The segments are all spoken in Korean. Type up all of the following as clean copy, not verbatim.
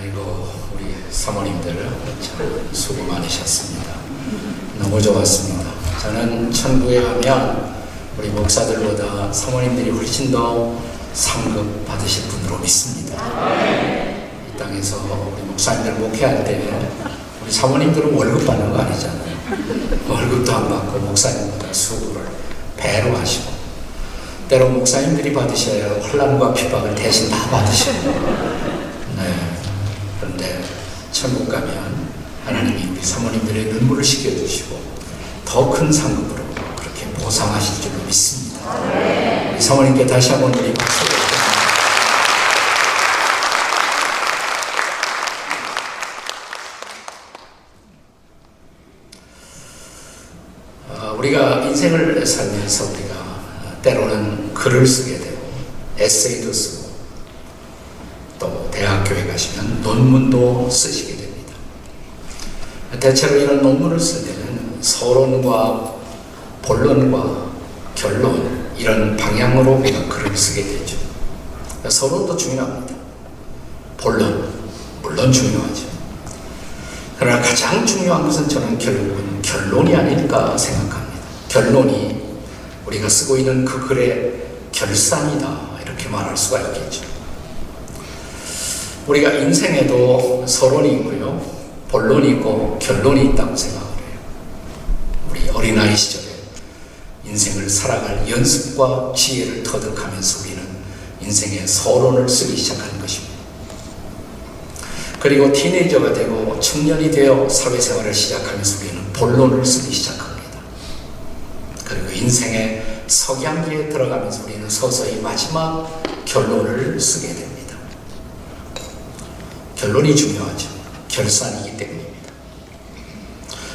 아이고, 우리 사모님들 참 수고 많으셨습니다. 너무 좋았습니다. 저는 천국에 가면 우리 목사들보다 사모님들이 훨씬 더 상급 받으실 분으로 믿습니다. 이 땅에서 우리 목사님들 목회할 때 우리 사모님들은 월급 받는 거 아니잖아요. 월급도 안 받고 목사님보다 수고를 배로 하시고, 때로 목사님들이 받으셔야 혼란과 핍박을 대신 다 받으시고, 그런데 천국 가면 하나님이 우리 사모님들의 눈물을 씻겨주시고 더 큰 상급으로 그렇게 보상하실 줄로 믿습니다. 우리 사모님께 다시 한번 우리 박수를 우리가 인생을 살면서 우리가 때로는 글을 쓰게 되고 에세이도 쓰고 또 대학교에 가시면 논문도 쓰시게 됩니다. 대체로 이런 논문을 쓸 때는 서론과 본론과 결론 이런 방향으로 우리가 글을 쓰게 되죠. 서론도 중요합니다. 본론 물론 중요하죠. 그러나 가장 중요한 것은 저는 결국은 결론이 아닐까 생각합니다. 결론이 우리가 쓰고 있는 그 글의 결산이다, 이렇게 말할 수가 있겠죠. 우리가 인생에도 서론이 있고요, 본론이 있고 결론이 있다고 생각을 해요. 우리 어린아이 시절에 인생을 살아갈 연습과 지혜를 터득하면서 우리는 인생의 서론을 쓰기 시작하는 것입니다. 그리고 티네이저가 되고 청년이 되어 사회생활을 시작하면서 우리는 본론을 쓰기 시작합니다. 그리고 인생의 석양기에 들어가면서 우리는 서서히 마지막 결론을 쓰게 됩니다. 결론이 중요하죠. 결산이기 때문입니다.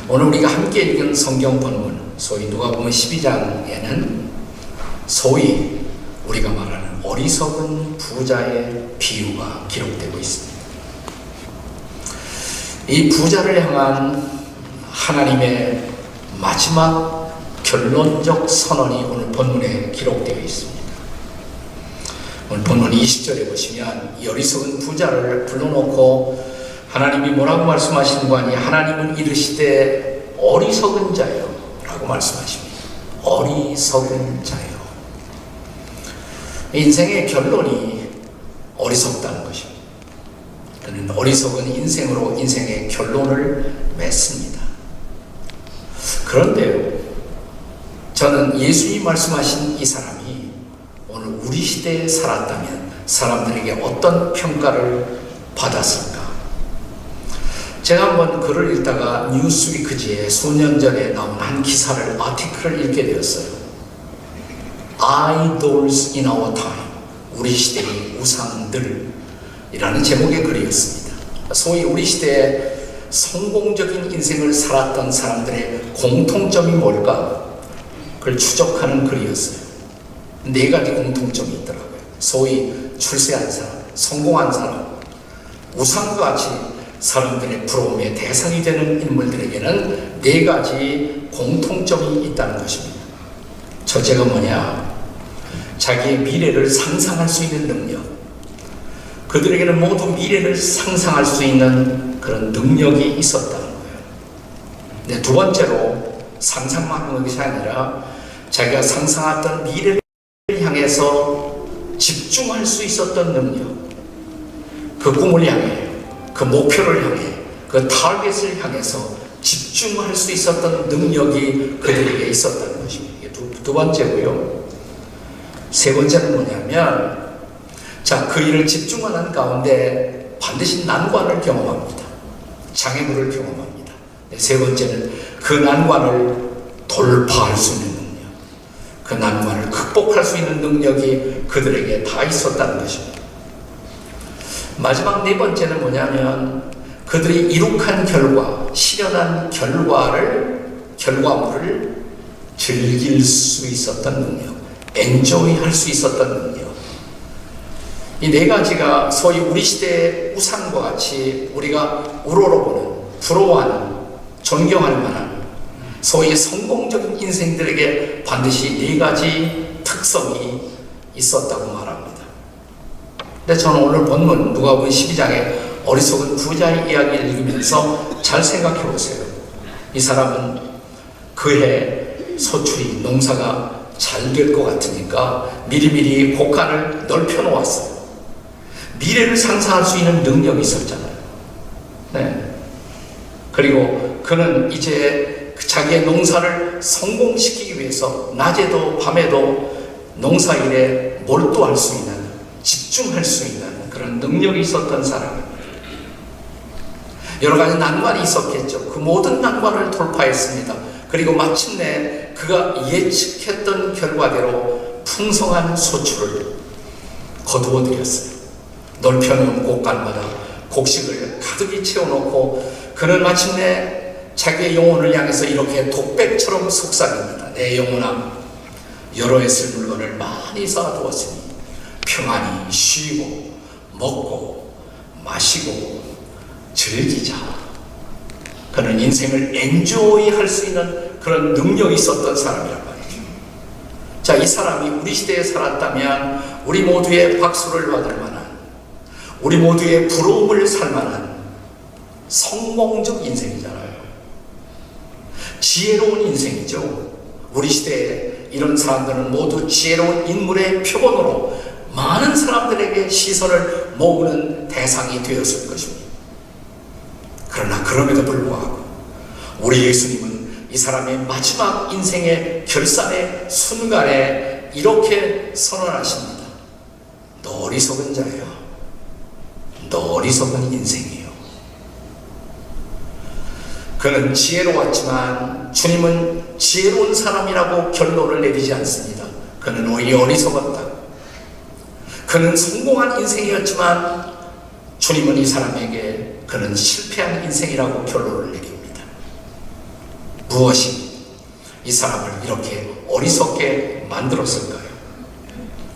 오늘 우리가 함께 읽은 성경 본문, 소위 누가복음 12장에는 소위 우리가 말하는 어리석은 부자의 비유가 기록되고 있습니다. 이 부자를 향한 하나님의 마지막 결론적 선언이 오늘 본문에 기록되어 있습니다. 오늘 본문 20절에 보시면 이 어리석은 부자를 불러놓고 하나님이 뭐라고 말씀하시는 거 아니? 하나님은 이르시되 어리석은 자요 라고 말씀하십니다. 어리석은 자요. 인생의 결론이 어리석다는 것입니다. 그는 어리석은 인생으로 인생의 결론을 맺습니다. 그런데요, 저는 예수님이 말씀하신 이 사람이 오늘 우리 시대에 살았다면 사람들에게 어떤 평가를 받았을까? 제가 한번 글을 읽다가 뉴스위크지에 수년 전에 나온 한 기사를, 아티클을 읽게 되었어요. Idols in our time, 우리 시대의 우상들 이라는 제목의 글이었습니다. 소위 우리 시대에 성공적인 인생을 살았던 사람들의 공통점이 뭘까? 그걸 추적하는 글이었어요. 4가지 공통점이 있더라고요. 소위 출세한 사람, 성공한 사람, 우상과 같이 사람들의 부러움의 대상이 되는 인물들에게는 4가지 공통점이 있다는 것입니다. 첫째가 뭐냐? 자기의 미래를 상상할 수 있는 능력. 그들에게는 모두 미래를 상상할 수 있는 그런 능력이 있었다는 거예요. 근데 두 번째로 상상만 하는 것이 아니라 자기가 상상했던 미래를 향해서 집중할 수 있었던 능력, 그 꿈을 향해, 그 목표를 향해, 그 타겟을 향해서 집중할 수 있었던 능력이 그들에게 있었다는 것입니다. 이게 두 번째고요. 세 번째는 뭐냐면, 자, 그 일을 집중하는 가운데 반드시 난관을 경험합니다. 장애물을 경험합니다. 세 번째는 그 난관을 돌파할 수 있는 능력, 그 난관을 극복할 수 있는 능력이 그들에게 다 있었다는 것입니다. 마지막 4번째는 뭐냐면 그들이 이룩한 결과, 실현한 결과물을 즐길 수 있었던 능력, 엔조이 할 수 있었던 능력. 이 4가지가 소위 우리 시대의 우상과 같이 우리가 우러러보는, 부러워하는, 존경할 만한 소위 성공적인 인생들에게 반드시 4가지 특성이 있었다고 말합니다. 근데 저는 오늘 본문 누가복음 12장에 어리석은 부자의 이야기를 읽으면서 잘 생각해 보세요. 이 사람은 그해 소출이 농사가 잘 될 것 같으니까 미리미리 곡간을 넓혀 놓았어요. 미래를 상상할 수 있는 능력이 있었잖아요. 네. 그리고 그는 이제 자기의 농사를 성공시키기 위해서 낮에도 밤에도 농사일에 몰두할 수 있는, 집중할 수 있는 그런 능력이 있었던 사람입니다. 여러 가지 난관이 있었겠죠. 그 모든 난관을 돌파했습니다. 그리고 마침내 그가 예측했던 결과대로 풍성한 소출을 거두어들였어요. 넓혀놓은 곡간마다 곡식을 가득히 채워놓고 그는 마침내 자기의 영혼을 향해서 이렇게 독백처럼 속삭입니다. 내 영혼아, 여러 해 쓸 물건을 많이 쌓아두었으니 평안히 쉬고 먹고 마시고 즐기자. 그는 인생을 엔조이 할 수 있는 그런 능력이 있었던 사람이란 말이죠. 자, 이 사람이 우리 시대에 살았다면 우리 모두의 박수를 받을 만한, 우리 모두의 부러움을 살 만한 성공적 인생이잖아요. 지혜로운 인생이죠. 우리 시대에 이런 사람들은 모두 지혜로운 인물의 표본으로 많은 사람들에게 시선을 모으는 대상이 되었을 것입니다. 그러나 그럼에도 불구하고 우리 예수님은 이 사람의 마지막 인생의 결산의 순간에 이렇게 선언하십니다. 너 어리석은 자야. 너 어리석은 인생이에요. 그는 지혜로웠지만 주님은 지혜로운 사람이라고 결론을 내리지 않습니다. 그는 오히려 어리석었다. 그는 성공한 인생이었지만 주님은 이 사람에게 그는 실패한 인생이라고 결론을 내립니다. 무엇이 이 사람을 이렇게 어리석게 만들었을까요?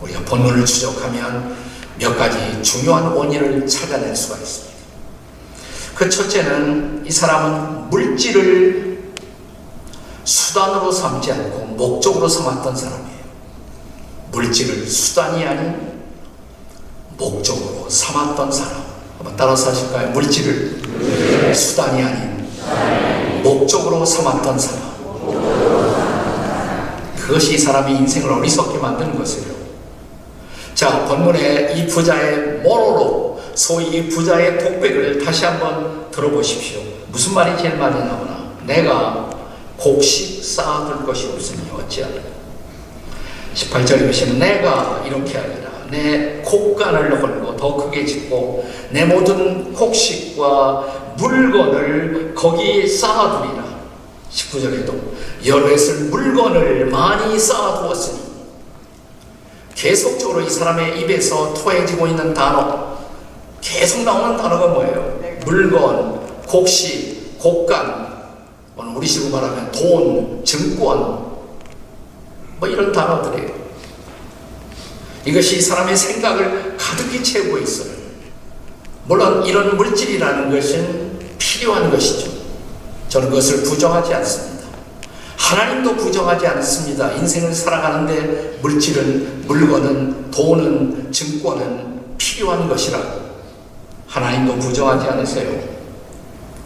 우리가 본문을 추적하면 몇 가지 중요한 원인을 찾아낼 수가 있습니다. 그 첫째는 이 사람은 물질을 수단으로 삼지 않고 목적으로 삼았던 사람이에요. 물질을 수단이 아닌 목적으로 삼았던 사람. 한번 따라서 하실까요? 물질을 수단이 아닌 목적으로 삼았던 사람. 그것이 이 사람이 인생을 어리석게 만드는 것이에요. 자, 본문의 이 부자의 모로로, 소위 이 부자의 독백을 다시 한번 들어보십시오. 무슨 말이 제일 많이 나오나? 내가 곡식 쌓아둘 것이 없으니 어찌하리까? 18절에 보시면 내가 이렇게 하리라. 내 곡간을 헐고 더 크게 짓고 내 모든 곡식과 물건을 거기 쌓아두리라. 19절에도 여러 해 쓸 물건을 많이 쌓아두었으니, 계속적으로 이 사람의 입에서 토해지고 있는 단어, 계속 나오는 단어가 뭐예요? 물건, 곡식, 곡간, 우리식으로 말하면 돈, 증권, 뭐 이런 단어들이에요. 이것이 이 사람의 생각을 가득히 채우고 있어요. 물론 이런 물질이라는 것은 필요한 것이죠. 저는 그것을 부정하지 않습니다. 하나님도 부정하지 않습니다. 인생을 살아가는데 물질은, 물건은, 돈은, 증권은 필요한 것이라고 하나님도 부정하지 않으세요.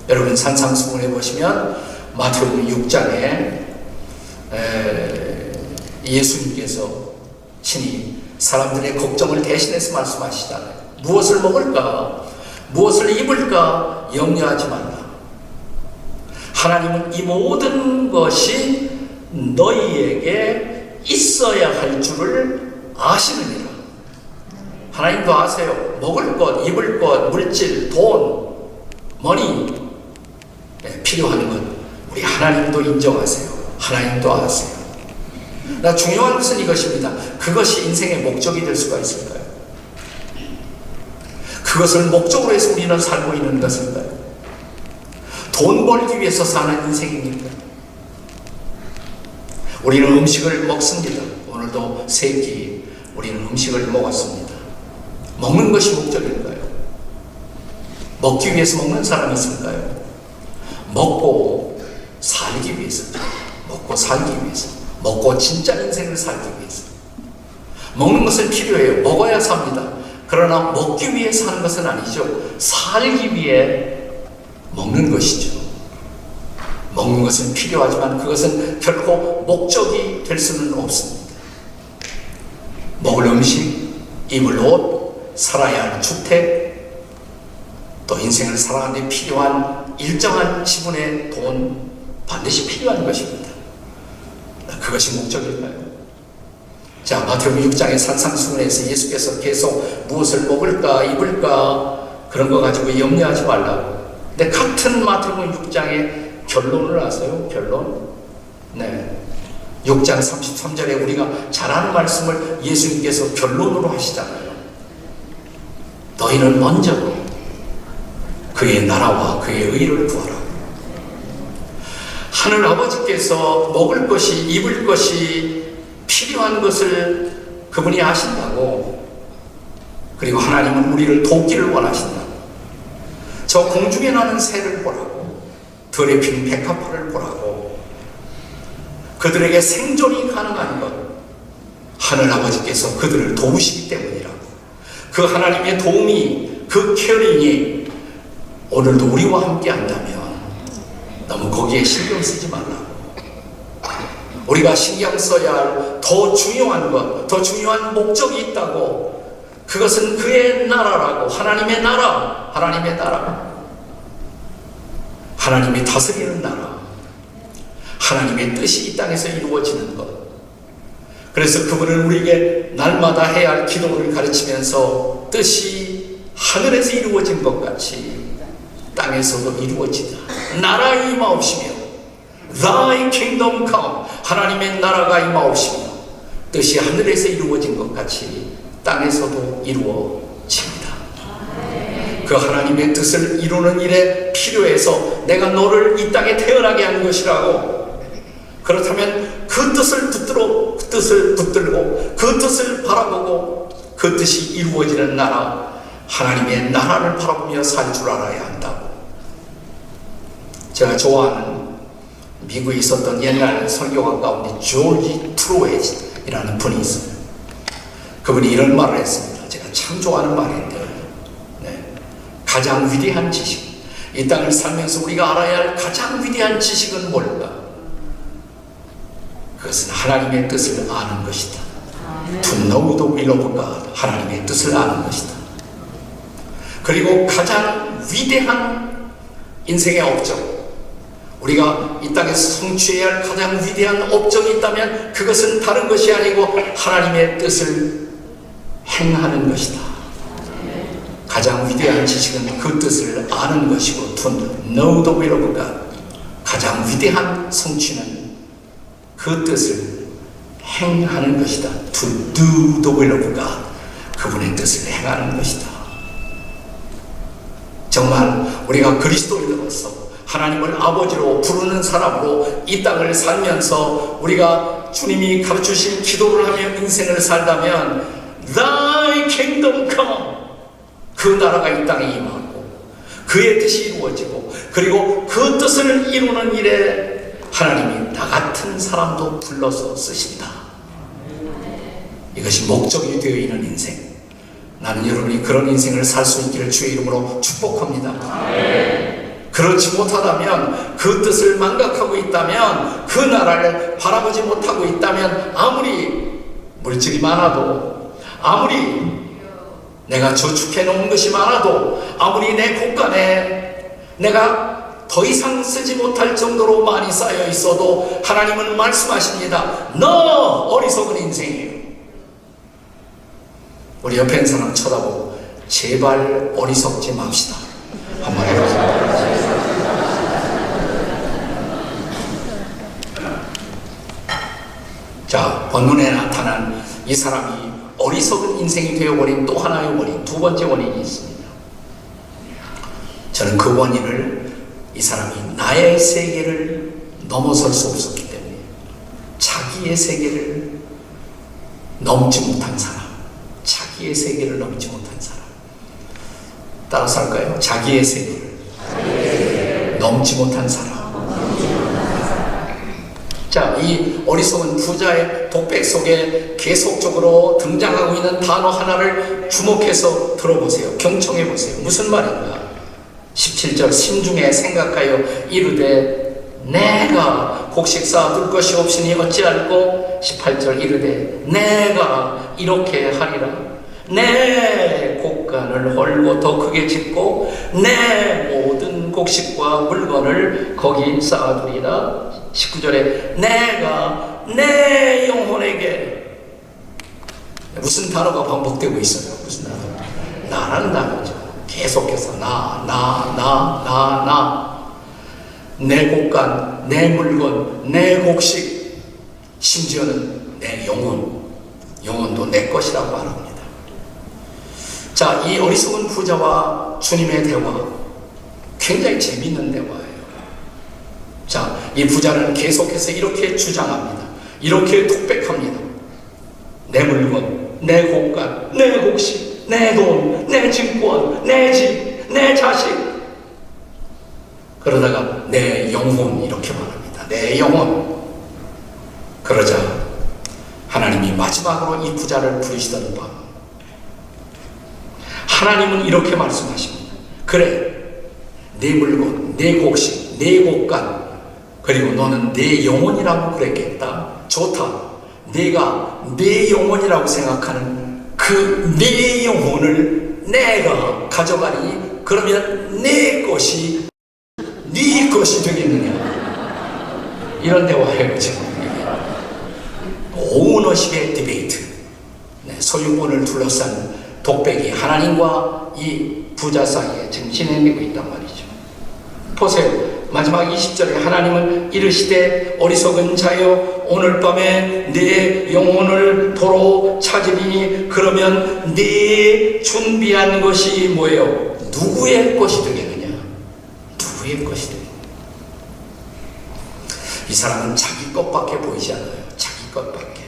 여러분 산상수훈에 보시면 마태복음 6장에 예수님께서 친히 사람들의 걱정을 대신해서 말씀하시잖아요. 무엇을 먹을까? 무엇을 입을까? 염려하지 말라. 하나님은 이 모든 것이 너희에게 있어야 할 줄을 아시느니라. 하나님도 아세요. 먹을 것, 입을 것, 물질, 돈, 머니, 필요한 것 우리 하나님도 인정하세요. 하나님도 아세요. 나 중요한 것은 이것입니다. 그것이 인생의 목적이 될 수가 있을까요? 그것을 목적으로 해서 우리는 살고 있는 것인가요? 돈 벌기 위해서 사는 인생입니까? 우리는 음식을 먹습니다. 오늘도 세 끼 우리는 음식을 먹었습니다. 먹는 것이 목적일까요? 먹기 위해서 먹는 사람이 있을까요? 먹고 살기 위해서, 먹고 살기 위해서, 먹고 진짜 인생을 살기 위해서. 먹는 것은 필요해요. 먹어야 삽니다. 그러나 먹기 위해 사는 것은 아니죠. 살기 위해 먹는 것이죠. 먹는 것은 필요하지만 그것은 결코 목적이 될 수는 없습니다. 먹을 음식, 입을 옷, 살아야 할 주택, 또 인생을 살아가는 데 필요한 일정한 지분의 돈, 반드시 필요한 것입니다. 그것이 목적일까요? 자, 마태복음 6장의 산상수훈에서 예수께서 계속 무엇을 먹을까 입을까 그런 거 가지고 염려하지 말라고. 근데 같은 마태복음 6장의 결론을 아세요? 결론? 네. 6장 33절에 우리가 잘 아는 말씀을 예수님께서 결론으로 하시잖아요. 너희는 먼저 그의 나라와 그의 의를 구하라. 하늘 아버지께서 먹을 것이, 입을 것이 필요한 것을 그분이 아신다고. 그리고 하나님은 우리를 돕기를 원하신다고. 저 공중에 나는 새를 보라고, 들에 피는 백합화를 보라고. 그들에게 생존이 가능한 것, 하늘 아버지께서 그들을 도우시기 때문이라고. 그 하나님의 도움이, 그 케어링이 오늘도 우리와 함께 한다면 너무 거기에 신경 쓰지 말라고. 우리가 신경 써야 할 더 중요한 것, 더 중요한 목적이 있다고. 그것은 그의 나라라고. 하나님의 나라, 하나님의 나라, 하나님이 다스리는 나라, 하나님의 뜻이 이 땅에서 이루어지는 것. 그래서 그분은 우리에게 날마다 해야 할 기도를 가르치면서 뜻이 하늘에서 이루어진 것 같이 땅에서도 이루어지다. 나라의 임하옵시며 Thy kingdom come, 하나님의 나라가 임하옵시며 뜻이 하늘에서 이루어진 것 같이 땅에서도 이루어집니다. 그 하나님의 뜻을 이루는 일에 필요해서 내가 너를 이 땅에 태어나게 한 것이라고. 그렇다면 그 뜻을 붙들고 그 뜻을 바라보고 그 뜻이 이루어지는 나라, 하나님의 나라를 바라보며 살 줄 알아야 한다고. 제가 좋아하는 미국에 있었던 옛날 설교가 가운데 조지 트루엣이라는 분이 있습니다. 그분이 이런 말을 했습니다. 제가 참 좋아하는 말인데, 네. 가장 위대한 지식, 이 땅을 살면서 우리가 알아야 할 가장 위대한 지식은 뭘까? 그것은 하나님의 뜻을 아는 것이다. To know the will of God, 하나님의 뜻을 아는 것이다. 그리고 가장 위대한 인생의 업적, 우리가 이 땅에서 성취해야 할 가장 위대한 업적이 있다면 그것은 다른 것이 아니고 하나님의 뜻을 행하는 것이다. 가장 위대한 지식은 그 뜻을 아는 것이고, to know the will of God, 가장 위대한 성취는 그 뜻을 행하는 것이다. To do the will of God, 그분의 뜻을 행하는 것이다. 정말 우리가 그리스도인으로서 하나님을 아버지로 부르는 사람으로 이 땅을 살면서 우리가 주님이 가르치신 기도를 하며 인생을 살다면 Thy kingdom come, 그 나라가 이 땅에 임하고 그의 뜻이 이루어지고, 그리고 그 뜻을 이루는 일에 하나님이 나 같은 사람도 불러서 쓰신다. 이것이 목적이 되어 있는 인생. 나는 여러분이 그런 인생을 살 수 있기를 주의 이름으로 축복합니다. 그렇지 못하다면, 그 뜻을 망각하고 있다면, 그 나라를 바라보지 못하고 있다면, 아무리 물질이 많아도, 아무리 내가 저축해 놓은 것이 많아도, 아무리 내 곳간에 내가 더 이상 쓰지 못할 정도로 많이 쌓여 있어도 하나님은 말씀하십니다. 너 어리석은 인생이에요. 우리 옆에 있는 사람 쳐다보고 제발 어리석지 맙시다 한번 해보세요. 자, 본문에 나타난 이 사람이 어리석은 인생이 되어버린 또 하나의 원인, 두 번째 원인이 있습니다. 저는 그 원인을, 이 사람이 나의 세계를 넘어설 수 없었기 때문에, 자기의 세계를 넘지 못한 사람, 자기의 세계를 넘지 못한 사람. 따라서 할까요? 자기의 세계를 넘지 못한 사람. 자, 이 어리석은 부자의 독백 속에 계속적으로 등장하고 있는 단어 하나를 주목해서 들어보세요. 경청해 보세요. 무슨 말인가? 17절 심중에 생각하여 이르되 내가 곡식 쌓아둘 것이 없으니 어찌할꼬. 18절 이르되 내가 이렇게 하리라. 내 곡간을 헐고 더 크게 짓고 내 모든 곡식과 물건을 거기 쌓아두리라. 19절에 내가 내 영혼에게, 무슨 단어가 반복되고 있어요? 무슨 단어? 나라는 단어죠. 계속해서 내 곡간, 내 물건, 내 곡식, 심지어는 내 영혼도 내 것이라고 말합니다. 자, 이 어리석은 부자와 주님의 대화, 굉장히 재미있는 대화예요. 자, 이 부자는 계속해서 이렇게 주장합니다. 이렇게 독백합니다. 내 물건, 내 곡간, 내 곡식, 내 돈, 내 증권, 내 집, 내 자식. 그러다가 내 영혼, 이렇게 말합니다. 내 영혼. 그러자 하나님이 마지막으로 이 부자를 부르시던 밤, 하나님은 이렇게 말씀하십니다. 그래, 내 물건, 내 곡식, 내 곡간, 그리고 너는 내 영혼이라고 그랬겠다. 좋다. 내가 내 영혼이라고 생각하는 그 내 영혼을 내가 가져가니 그러면 내 것이 네 것이 되겠느냐. 이런 대화예요 지금. 오너십의 디베이트, 소유권을 둘러싼 독백이 하나님과 이 부자 사이에 지금 진행되고 있단 말이죠. 보세요. 마지막 20절에 하나님은 이르시되 어리석은 자여 오늘 밤에 네 영혼을 도로 찾으리니 그러면 네 준비한 것이 뭐예요? 누구의 것이 되겠느냐? 누구의 것이 되겠느냐? 이 사람은 자기 것밖에 보이지 않아요. 자기 것밖에.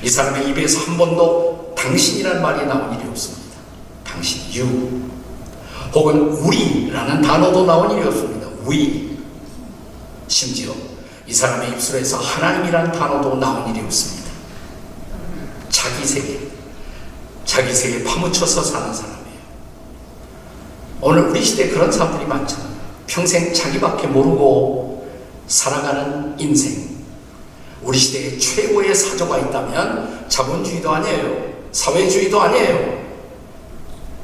이 사람의 입에서 한 번도 당신이라는 말이 나온 일이 없습니다. 당신, you, 혹은 우리라는 단어도 나온 일이 없습니다. we. 심지어 이 사람의 입술에서 하나님이라는 단어도 나온 일이 없습니다. 자기 세계에 파묻혀서 사는 사람이에요. 오늘 우리 시대에 그런 사람들이 많잖아요. 평생 자기밖에 모르고 살아가는 인생. 우리 시대에 최고의 사조가 있다면 자본주의도 아니에요. 사회주의도 아니에요.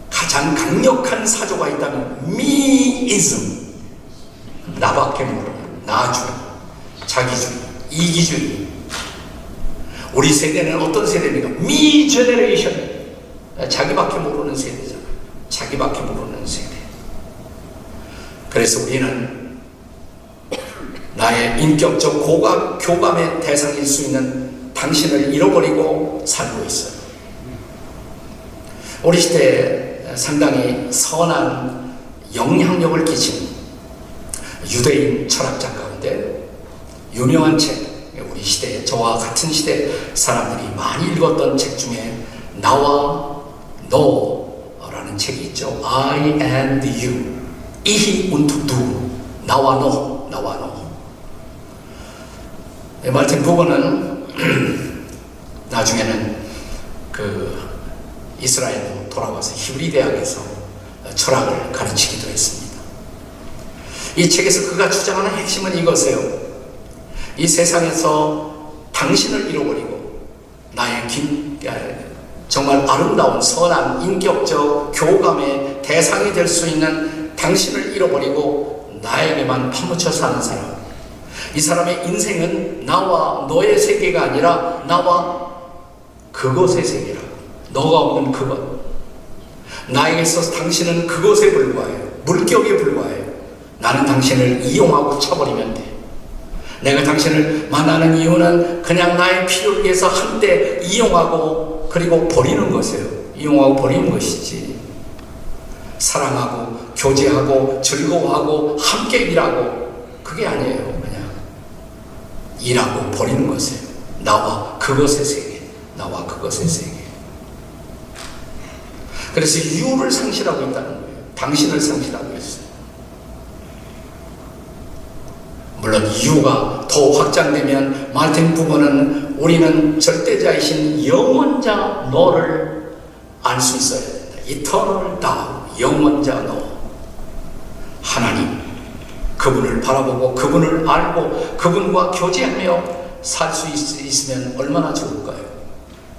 가장 강력한 사조가 있다면 미이즘, 나밖에 모르는 나주의, 자기주의, 이기주의. 우리 세대는 어떤 세대입니까? 미 제너레이션, 자기밖에 모르는 세대잖아요. 자기밖에 모르는 세대. 그래서 우리는 나의 인격적 교감의 대상일 수 있는 당신을 잃어버리고 살고 있어요. 우리 시대에 상당히 선한 영향력을 끼친 유대인 철학자 가운데 유명한 책, 우리 시대, 저와 같은 시대 사람들이 많이 읽었던 책 중에 나와 너라는 책이 있죠. I and you, ich und du, 나와 너, 나와 너. 말틴 부버는 나중에는 이스라엘로 돌아와서 히브리 대학에서 철학을 가르치기도 했습니다. 이 책에서 그가 주장하는 핵심은 이것이에요. 이 세상에서 당신을 잃어버리고 나의 정말 아름다운 선한 인격적 교감의 대상이 될 수 있는 당신을 잃어버리고 나에게만 파묻혀 사는 사람. 이 사람의 인생은 나와 너의 세계가 아니라 나와 그것의 세계라. 너가 없는 그것. 나에게 있어서 당신은 그것에 불과해요. 물격에 불과해요. 나는 당신을 이용하고 쳐버리면 돼. 내가 당신을 만나는 이유는 그냥 나의 필요를 위해서 한때 이용하고 그리고 버리는 것이에요. 이용하고 버리는 것이지. 사랑하고 교제하고 즐거워하고 함께 일하고 그게 아니에요. 그냥 일하고 버리는 것이에요. 나와 그것의 세계. 나와 그것의 세계. 그래서 you를 상실하고 있다는 거예요. 당신을 상실하고 있어요. 물론 이유가 더 확장되면 마르틴 부모는 우리는 절대자이신 영원자 너를 알 수 있어야 된다. Eternal Thou, 영원자 너. 하나님, 그분을 바라보고 그분을 알고 그분과 교제하며 살 수 있으면 얼마나 좋을까요?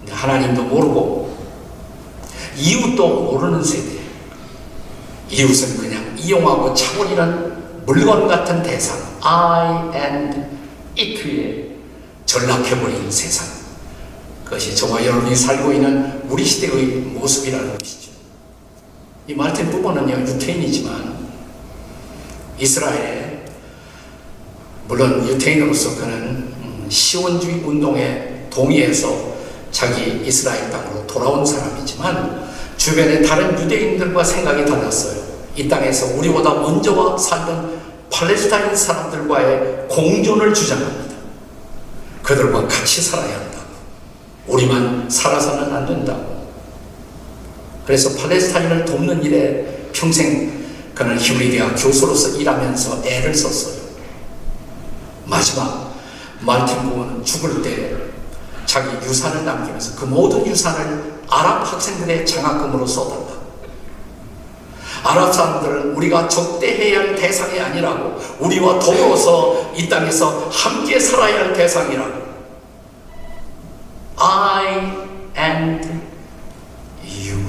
근데 하나님도 모르고 이웃도 모르는 세대. 이웃은 그냥 이용하고 차버리는 물건 같은 대상, I and it에 전락해버린 세상. 그것이 저와 여러분이 살고 있는 우리 시대의 모습이라는 것이죠. 이 마르틴 부모는요, 유태인이지만 이스라엘에, 물론 유태인으로서 그는 시온주의 운동에 동의해서 자기 이스라엘 땅으로 돌아온 사람이지만 주변의 다른 유대인들과 생각이 달랐어요. 이 땅에서 우리보다 먼저 와 살던 팔레스타인 사람들과의 공존을 주장합니다. 그들과 같이 살아야 한다고. 우리만 살아서는 안 된다고. 그래서 팔레스타인을 돕는 일에 평생 그는 히브리 대학 교수로서 일하면서 애를 썼어요. 마지막 마르틴 부모는 죽을 때 자기 유산을 남기면서 그 모든 유산을 아랍 학생들의 장학금으로 써달라. 아랍 사람들은 우리가 적대해야 할 대상이 아니라고, 우리와 더불어서 이 땅에서 함께 살아야 할 대상이라고. I and you.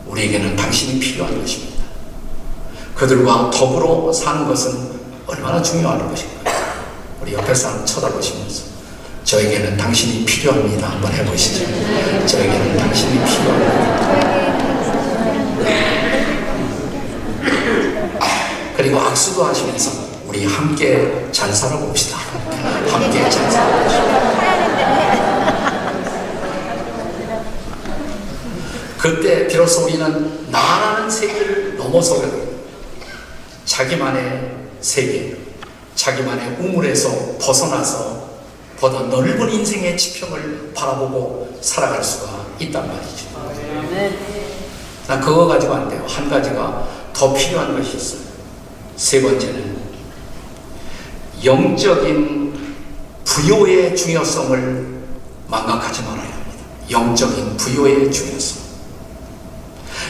우리에게는 당신이 필요한 것입니다. 그들과 더불어 사는 것은 얼마나 중요한 것인가요? 우리 옆에 사람 쳐다보시면서 저에게는 당신이 필요합니다. 한번 해보시죠. 저에게는 당신이 필요합니다. 그리고 악수도 하시면서 우리 함께 잘 살아봅시다. 함께 잘 살아봅시다. 그때 비로소 우리는 나라는 세계를 넘어서게 됩니다. 자기만의 세계, 자기만의 우물에서 벗어나서 보다 넓은 인생의 지평을 바라보고 살아갈 수가 있단 말이죠. 나 그거 가지고 안 돼요. 한 가지가 더 필요한 것이 있어요. 세 번째는 영적인 부요의 중요성을 망각하지 말아야 합니다. 영적인 부요의 중요성.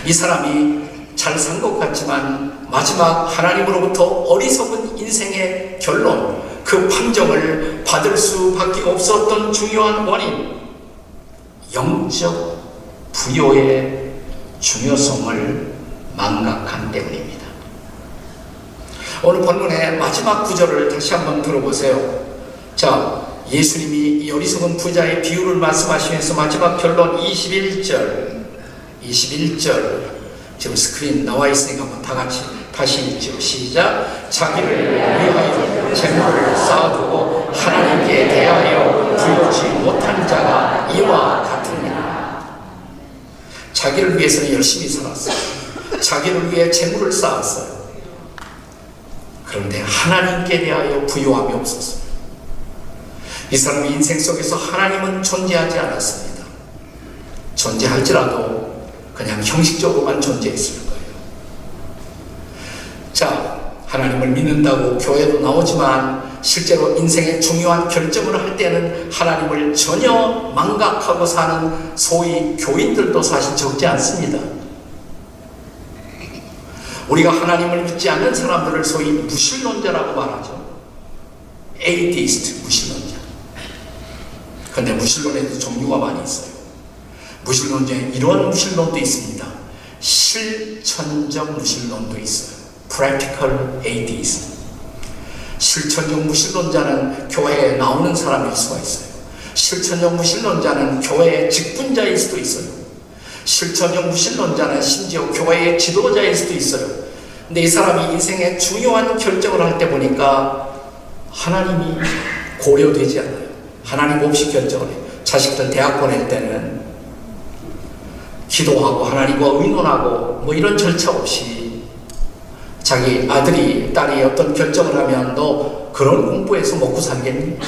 이 사람이 잘 산 것 같지만 마지막 하나님으로부터 어리석은 인생의 결론, 그 판정을 받을 수밖에 없었던 중요한 원인, 영적 부요의 중요성을 망각한 때문입니다. 오늘 본문의 마지막 구절을 다시 한번 들어보세요. 자, 예수님이 이 어리석은 부자의 비유를 말씀하시면서 마지막 결론 21절 지금 스크린 나와 있으니까 한번 다 같이 다시 읽죠. 시작. 자기를 위하여 재물을 쌓아두고 하나님께 대하여 부유치 못한 자가 이와 같으니라. 자기를 위해서는 열심히 살았어요. 자기를 위해 재물을 쌓았어요. 그런데 하나님께 대하여 부유함이 없었어요. 이 사람의 인생 속에서 하나님은 존재하지 않았습니다. 존재할지라도 그냥 형식적으로만 존재했을 거예요. 자, 하나님을 믿는다고 교회도 나오지만 실제로 인생의 중요한 결정을 할 때는 하나님을 전혀 망각하고 사는 소위 교인들도 사실 적지 않습니다. 우리가 하나님을 믿지 않는 사람들을 소위 무신론자라고 말하죠. 에이티스트, 무신론자. 그런데 무신론에도 종류가 많이 있어요. 무신론자에 이런 무신론도 있습니다. 실천적 무신론도 있어요. Practical Atheism. 실천적 무신론자는 교회에 나오는 사람일 수가 있어요. 실천적 무신론자는 교회의 직분자일 수도 있어요. 실천적 무신론자는 심지어 교회의 지도자일 수도 있어요. 근데 이 사람이 인생의 중요한 결정을 할 때 보니까 하나님이 고려되지 않아요. 하나님 없이 결정을 해요. 자식들 대학 보낼 때는 기도하고 하나님과 의논하고 뭐 이런 절차 없이 자기 아들이 딸이 어떤 결정을 하면 너 그런 공부해서 먹고 살겠니?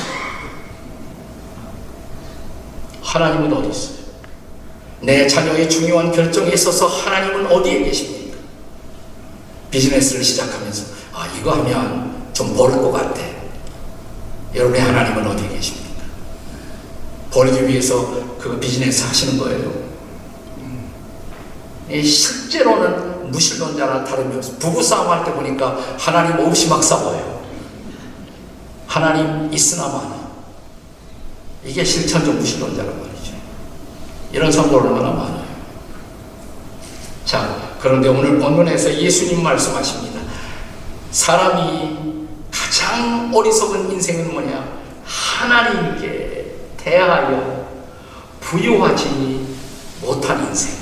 하나님은 어디 있어요? 내 자녀의 중요한 결정에 있어서 하나님은 어디에 계십니까? 비즈니스를 시작하면서 이거 하면 좀 모를 것 같아. 여러분의 하나님은 어디에 계십니까? 버리기 위해서 그 비즈니스 하시는 거예요. 실제로는 무신론자나 다름이 없어요. 부부싸움 할 때 보니까 하나님 없이 막 싸워요. 하나님 있으나 마나. 이게 실천적 무신론자란 말이죠. 이런 사람들 얼마나 많아요. 자, 그런데 오늘 본문에서 예수님 말씀하십니다. 사람이 가장 어리석은 인생은 뭐냐? 하나님께 대하여 부요하지 못한 인생.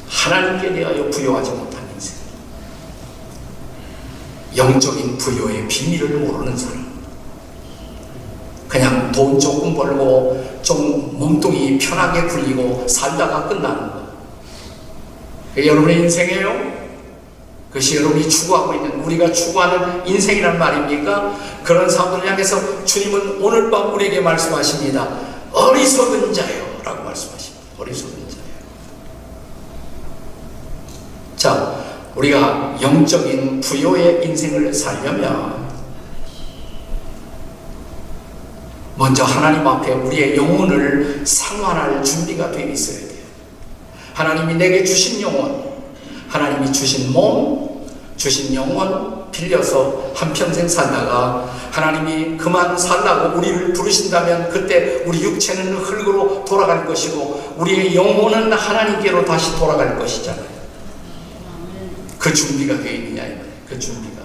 하나님께 대하여 부요하지 못한 인생. 영적인 부요의 비밀을 모르는 사람. 그냥 돈 조금 벌고 좀 몸뚱이 편하게 굴리고 살다가 끝나는 거. 그게 여러분의 인생이에요? 그것이 여러분이 추구하고 있는, 우리가 추구하는 인생이란 말입니까? 그런 사람들을 향해서 주님은 오늘 밤 우리에게 말씀하십니다. 어리석은 자요 라고 말씀하십니다. 어리석은 자요. 자, 우리가 영적인 부요의 인생을 살려면 먼저 하나님 앞에 우리의 영혼을 상환할 준비가 되어 있어야 돼요. 하나님이 내게 주신 영혼, 하나님이 주신 몸, 주신 영혼 빌려서 한평생 살다가 하나님이 그만 살라고 우리를 부르신다면 그때 우리 육체는 흙으로 돌아갈 것이고 우리의 영혼은 하나님께로 다시 돌아갈 것이잖아요. 그 준비가 되어 있느냐 이 말이에요. 그 준비가.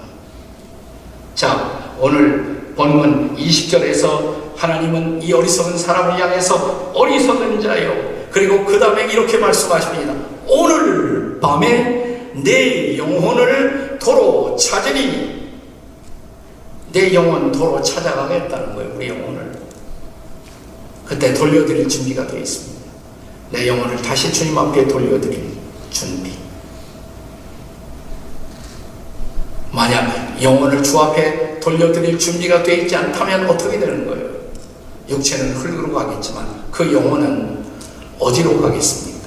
자, 오늘 본문 20절에서 하나님은 이 어리석은 사람을 향해서 어리석은 자요. 그리고 그 다음에 이렇게 말씀하십니다. 오늘 밤에 내 영혼을 도로 찾으니, 내 영혼 도로 찾아가겠다는 거예요. 우리 영혼을 그때 돌려드릴 준비가 되어 있습니다. 내 영혼을 다시 주님 앞에 돌려드릴 준비. 만약 영혼을 주 앞에 돌려드릴 준비가 되어 있지 않다면 어떻게 되는 거예요? 육체는 흙으로 가겠지만 그 영혼은 어디로 가겠습니까?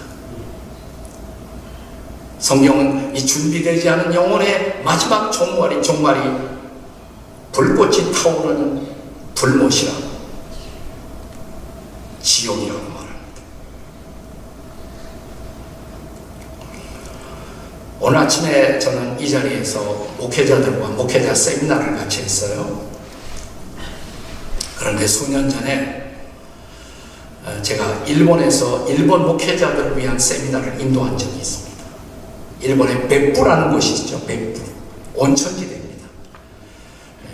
성경은 이 준비되지 않은 영혼의 마지막 종말이 불꽃이 타오르는 불못이라고, 지옥이라고 말합니다. 오늘 아침에 저는 이 자리에서 목회자들과 목회자 세미나를 같이 했어요. 그런데 수년 전에 제가 일본에서 일본 목회자들을 위한 세미나를 인도한 적이 있습니다. 일본의 벳부라는 곳이 있죠. 벳부. 온천지대입니다.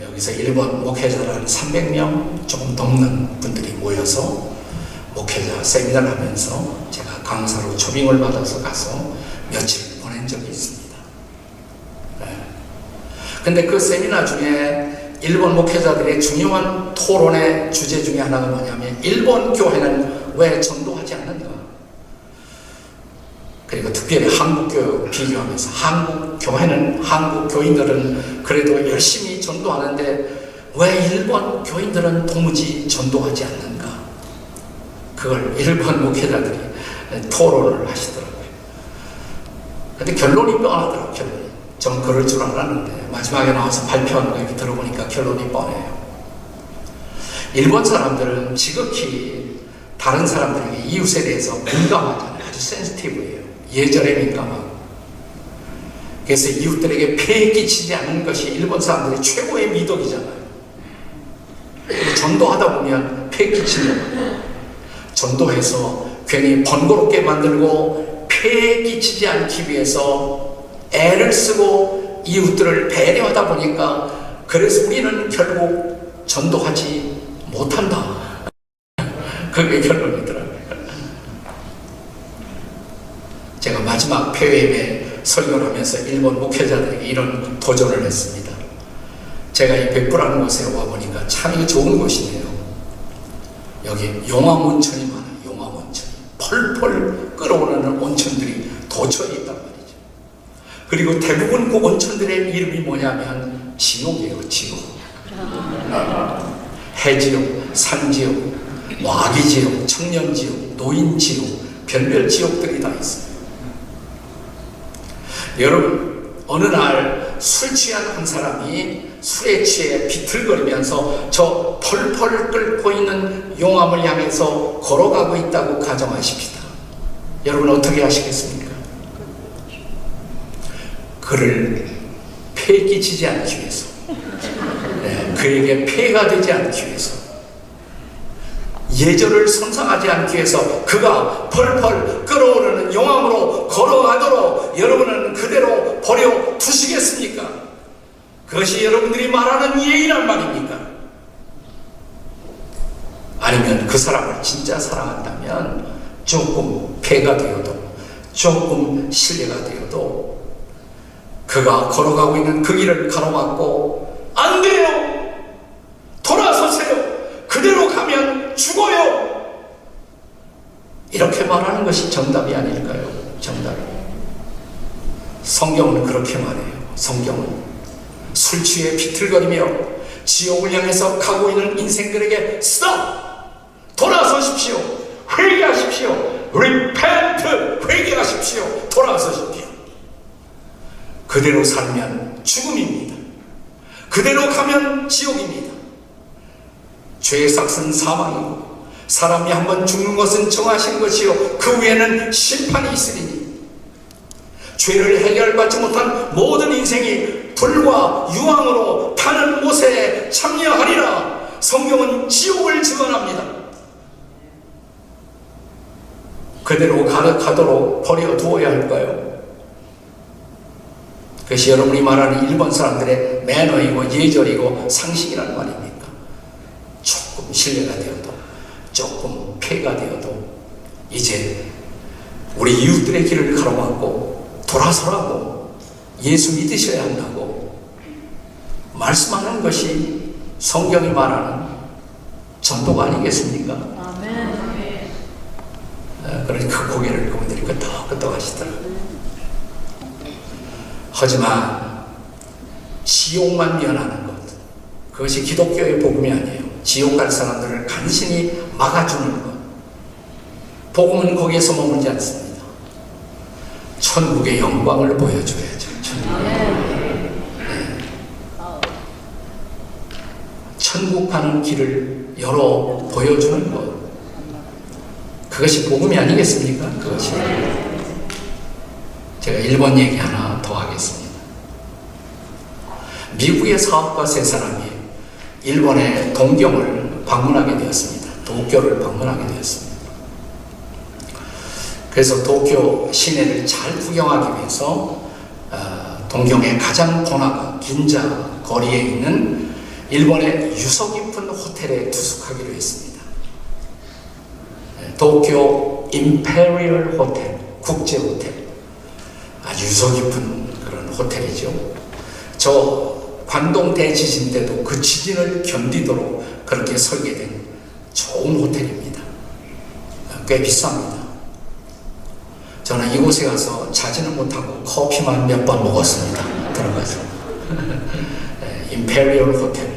여기서 일본 목회자들 한 300명 조금 넘는 분들이 모여서 목회자 세미나를 하면서 제가 강사로 초빙을 받아서 가서 며칠 보낸 적이 있습니다. 근데 그 세미나 중에 일본 목회자들의 중요한 토론의 주제 중에 하나가 뭐냐면 일본 교회는 왜 전도하지 않는가? 그리고 특별히 한국 교회 비교하면서 한국 교회는, 한국 교인들은 그래도 열심히 전도하는데 왜 일본 교인들은 도무지 전도하지 않는가? 그걸 일본 목회자들이 토론을 하시더라고요. 근데 결론이 뻔하더라고요. 결론이. 전 그럴 줄 알았는데 마지막에 나와서 발표하는 거 이렇게 들어보니까 결론이 뻔해요. 일본 사람들은 지극히 다른 사람들에게 이웃에 대해서 민감하잖아요. 아주 센시티브해요. 예절에 민감하고. 그래서 이웃들에게 폐해 끼치지 않는 것이 일본 사람들의 최고의 미덕이잖아요. 전도하다 보면 폐해 끼치려고 전도해서 괜히 번거롭게 만들고 폐해 끼치지 않기 위해서 애를 쓰고 이웃들을 배려하다 보니까 그래서 우리는 결국 전도하지 못한다. 그게 결론이더라고요. 제가 마지막 폐회에 설교를 하면서 일본 목회자들에게 이런 도전을 했습니다. 제가 이 벳부라는 곳에 와보니까 참 이거 좋은 곳이네요. 여기 용암온천이 많아요. 용암온천. 펄펄 끓어오르는 온천들이 도처에 있단 말이죠. 그리고 대부분 그 온천들의 이름이 뭐냐면 지옥이에요. 지옥. 해지옥, 산지옥, 아기지옥, 청년지옥, 노인지옥, 별별 지옥들이 다 있어요. 여러분, 어느 날 술 취한 한 사람이 술에 취해 비틀거리면서 저 펄펄 끓고 있는 용암을 향해서 걸어가고 있다고 가정하십시다. 여러분 어떻게 하시겠습니까? 그를 폐 끼치지 않기 위해서, 그에게 폐가 되지 않기 위해서, 예절을 손상하지 않기 위해서 그가 펄펄 끓어오르는 용암으로 걸어가도록 여러분은 그대로 버려 두시겠습니까? 그것이 여러분들이 말하는 예의란 말입니까? 아니면 그 사람을 진짜 사랑한다면 조금 폐가 되어도, 조금 신뢰가 되어도 그가 걸어가고 있는 그 길을 가로막고 안 돼요! 돌아서세요! 그대로 가면 죽어요! 이렇게 말하는 것이 정답이 아닐까요? 정답이. 성경은 그렇게 말해요. 성경은 술 취해 비틀거리며 지옥을 향해서 가고 있는 인생들에게 stop! 돌아서십시오! 회개하십시오! repent! 회개하십시오! 돌아서십시오! 그대로 살면 죽음입니다. 그대로 가면 지옥입니다. 죄의 삭은 사망이고 사람이 한번 죽는 것은 정하신 것이요 그 후에는 심판이 있으리니 죄를 해결받지 못한 모든 인생이 불과 유황으로 타는 못에 참여하리라. 성경은 지옥을 증언합니다. 그대로 가도록 버려두어야 할까요? 그것이 여러분이 말하는 일본 사람들의 매너이고 예절이고 상식이라는 말입니다. 조금 신뢰가 되어도, 조금 폐가 되어도 이제 우리 이웃들의 길을 가로막고 돌아서라고, 예수 믿으셔야 한다고 말씀하는 것이 성경이 말하는 전도가 아니겠습니까? 아멘. 그러니까 그 고개를 그분들이 끄덕끄덕 하시더라고요. 하지만 지옥만 면하는 것, 그것이 기독교의 복음이 아니에요. 지옥 갈 사람들을 간신히 막아주는 것. 복음은 거기에서 머물지 않습니다. 천국의 영광을 보여줘야죠. 천국 가는 길을 열어 보여주는 것. 그것이 복음이 아니겠습니까? 그것이. 제가 일본 얘기 하나 더 하겠습니다. 미국의 사업가 세 사람이 일본의 동경을 방문하게 되었습니다. 도쿄를 방문하게 되었습니다. 그래서 도쿄 시내를 잘 구경하기 위해서 동경의 가장 번화가 긴자 거리에 있는 일본의 유서 깊은 호텔에 투숙하기로 했습니다. 도쿄 임페리얼 호텔, 국제 호텔. 아주 유서 깊은 그런 호텔이죠. 저 관동 대지진 때도 그 지진을 견디도록 그렇게 설계된 좋은 호텔입니다. 꽤 비쌉니다. 저는 이곳에 가서 자지는 못하고 커피만 몇 번 먹었습니다. 들어가서. 임페리얼 호텔.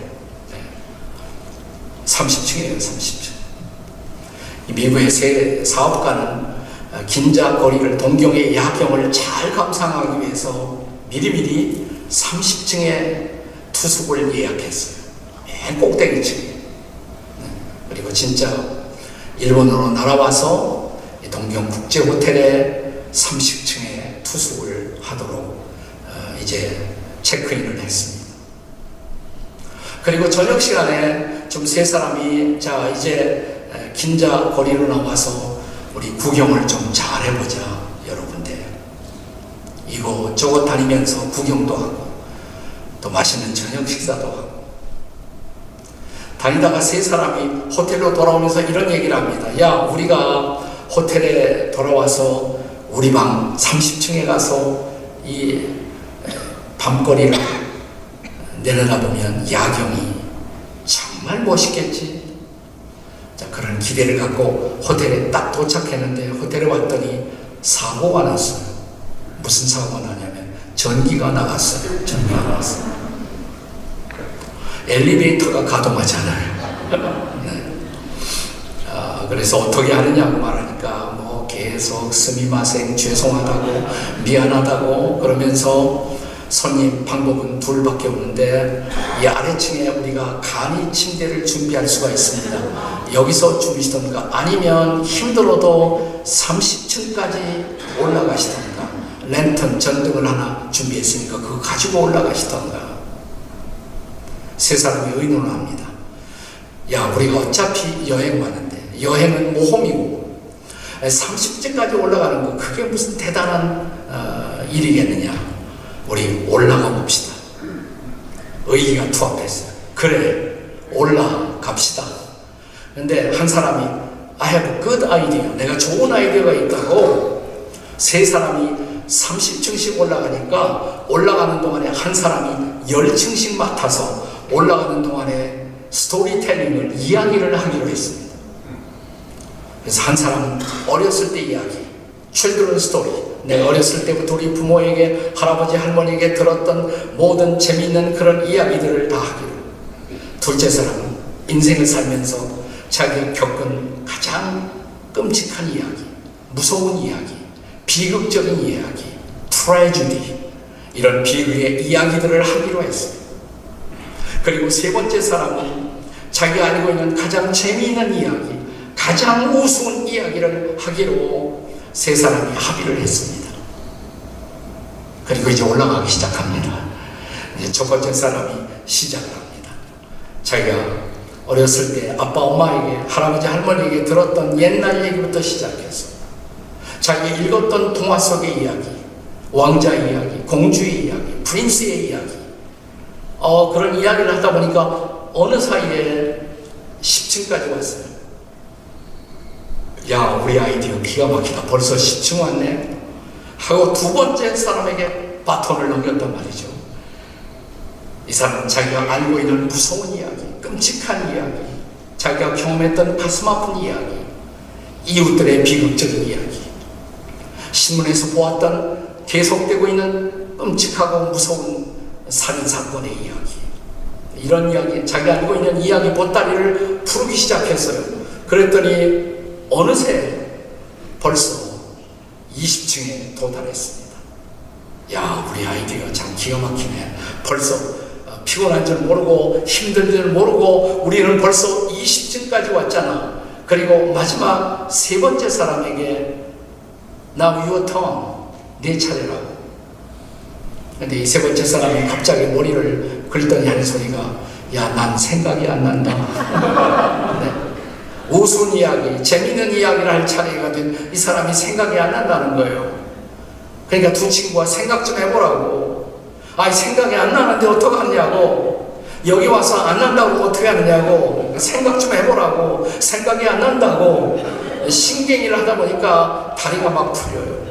30층이에요, 30층. 미국의 새 사업가는 긴자 거리를, 동경의 야경을 잘 감상하기 위해서 미리미리 30층에 투숙을 예약했어요. 맨 꼭대기층에. 그리고 진짜 일본으로 날아와서 동경 국제 호텔에 30층에 투숙을 하도록 이제 체크인을 했습니다. 그리고 저녁 시간에 좀 세 사람이 자 이제 긴자 거리로 나와서 우리 구경을 좀 잘 해보자 여러분들. 이곳저곳 다니면서 구경도 하고 또 맛있는 저녁 식사도 하고. 다니다가 세 사람이 호텔로 돌아오면서 이런 얘기를 합니다. 야, 우리가 호텔에 돌아와서 우리 방 30층에 가서 이 밤거리를 내려다보면 야경이 정말 멋있겠지. 자, 그런 기대를 갖고 호텔에 딱 도착했는데 호텔에 왔더니 사고가 났어요. 무슨 사고가 나냐면 전기가 나갔어요. 전기가 나갔어요. 엘리베이터가 가동하지 않아요. 네. 그래서 어떻게 하느냐고 말하니까 뭐 계속 스미마생, 죄송하다고, 미안하다고 그러면서 손님 방법은 둘밖에 없는데 이 아래층에 우리가 간이 침대를 준비할 수가 있습니다. 여기서 주무시던가 아니면 힘들어도 30층까지 올라가시던가 랜턴 전등을 하나 준비했으니까 그거 가지고 올라가시던가. 세 사람이 의논을 합니다. 야, 우리가 어차피 여행 왔는데 여행은 모험이고 30층까지 올라가는 거 그게 무슨 대단한 일이겠느냐. 우리 올라가 봅시다. 의기가 투합했어요. 그래, 올라갑시다. 근데 한 사람이 I have a good idea. 내가 좋은 아이디어가 있다고. 세 사람이 30층씩 올라가니까 올라가는 동안에 한 사람이 10층씩 맡아서 올라가는 동안에 스토리텔링을, 이야기를 하기로 했습니다. 그래서 한 사람은 어렸을 때 이야기, children story. 내가 어렸을 때부터 우리 부모에게, 할아버지, 할머니에게 들었던 모든 재미있는 그런 이야기들을 다 하기로. 둘째 사람은 인생을 살면서 자기가 겪은 가장 끔찍한 이야기, 무서운 이야기, 비극적인 이야기, 트래지디, 이런 비극의 이야기들을 하기로 했어요. 그리고 세 번째 사람은 자기가 알고 있는 가장 재미있는 이야기, 가장 우스운 이야기를 하기로 세 사람이 합의를 했습니다. 그리고 이제 올라가기 시작합니다. 이제 첫 번째 사람이 시작을 합니다. 자기가 어렸을 때 아빠, 엄마에게, 할아버지, 할머니에게 들었던 옛날 얘기부터 시작해서 자기가 읽었던 동화 속의 이야기, 왕자 이야기, 공주의 이야기, 프린스의 이야기, 그런 이야기를 하다 보니까 어느 사이에 10층까지 왔어요. 야, 우리 아이디어 기가 막히다. 벌써 10층 왔네. 하고 두 번째 사람에게 바톤을 넘겼단 말이죠. 이 사람은 자기가 알고 있는 무서운 이야기, 끔찍한 이야기, 자기가 경험했던 가슴 아픈 이야기, 이웃들의 비극적인 이야기, 신문에서 보았던 계속되고 있는 끔찍하고 무서운 살인사건의 이야기, 이런 이야기, 자기가 알고 있는 이야기 보따리를 풀기 시작했어요. 그랬더니 어느새 벌써 20층에 도달했습니다. 야, 우리 아이디어 참 기가 막히네. 벌써 피곤한 줄 모르고 힘든 줄 모르고 우리는 벌써 20층까지 왔잖아. 그리고 마지막 세 번째 사람에게 Now your turn, 네 차례라고. 근데 이 세 번째 사람이 갑자기 머리를 긁더니 하는 소리가, 야, 난 생각이 안 난다. 네. 우스운 이야기, 재미있는 이야기를 할 차례가 된 이 사람이 생각이 안 난다는 거예요. 그러니까 두 친구가 생각 좀 해보라고. 아니, 생각이 안 나는데 어떡하냐고. 여기 와서 안 난다고 어떻게 하느냐고. 생각 좀 해보라고. 생각이 안 난다고. 신경을 하다 보니까 다리가 막 풀려요.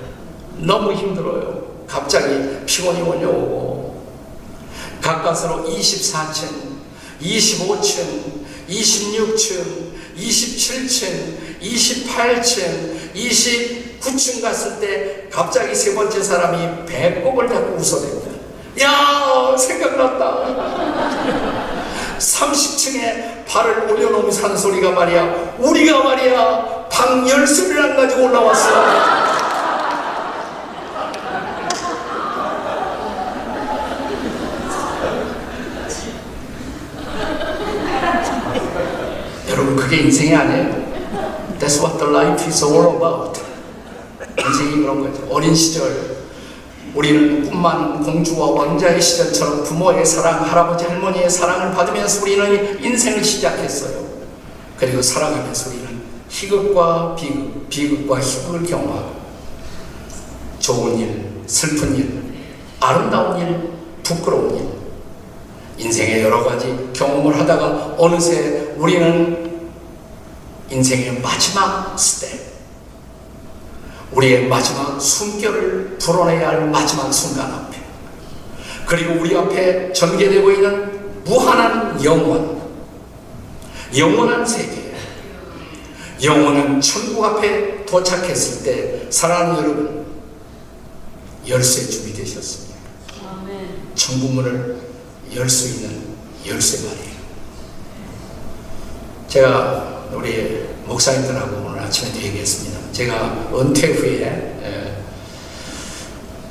너무 힘들어요. 갑자기 피곤이 몰려오고. 가까스로 24층, 25층, 26층, 27층, 28층, 29층 갔을 때 갑자기 세 번째 사람이 배꼽을 잡고 웃어댑니다. 야, 생각났다. 30층에 발을 올려놓으면서 하는 소리가 말이야, 우리가 말이야 방 열쇠를 안 가지고 올라왔어. 여러분, 그게 인생이 아니에요. That's what the life is all about. 인생이 그런 거죠. 어린 시절 우리는 꿈만 공주와 왕자의 시절처럼 부모의 사랑, 할아버지, 할머니의 사랑을 받으면서 우리는 인생을 시작했어요. 그리고 살아가면서 우리는 희극과 비극, 비극과 희극을 경험하고 좋은 일, 슬픈 일, 아름다운 일, 부끄러운 일, 인생의 여러 가지 경험을 하다가 어느새 우리는 인생의 마지막 스텝, 우리의 마지막 숨결을 불어내야 할 마지막 순간 앞에, 그리고 우리 앞에 전개되고 있는 무한한 영원, 영원한 세계, 영원한 천국 앞에 도착했을 때 사랑하는 여러분, 열쇠 준비되셨습니다. 천국 문을 열 수 있는 열쇠 말이에요. 제가 우리 목사님들하고 오늘 아침에도 얘기했습니다. 제가 은퇴 후에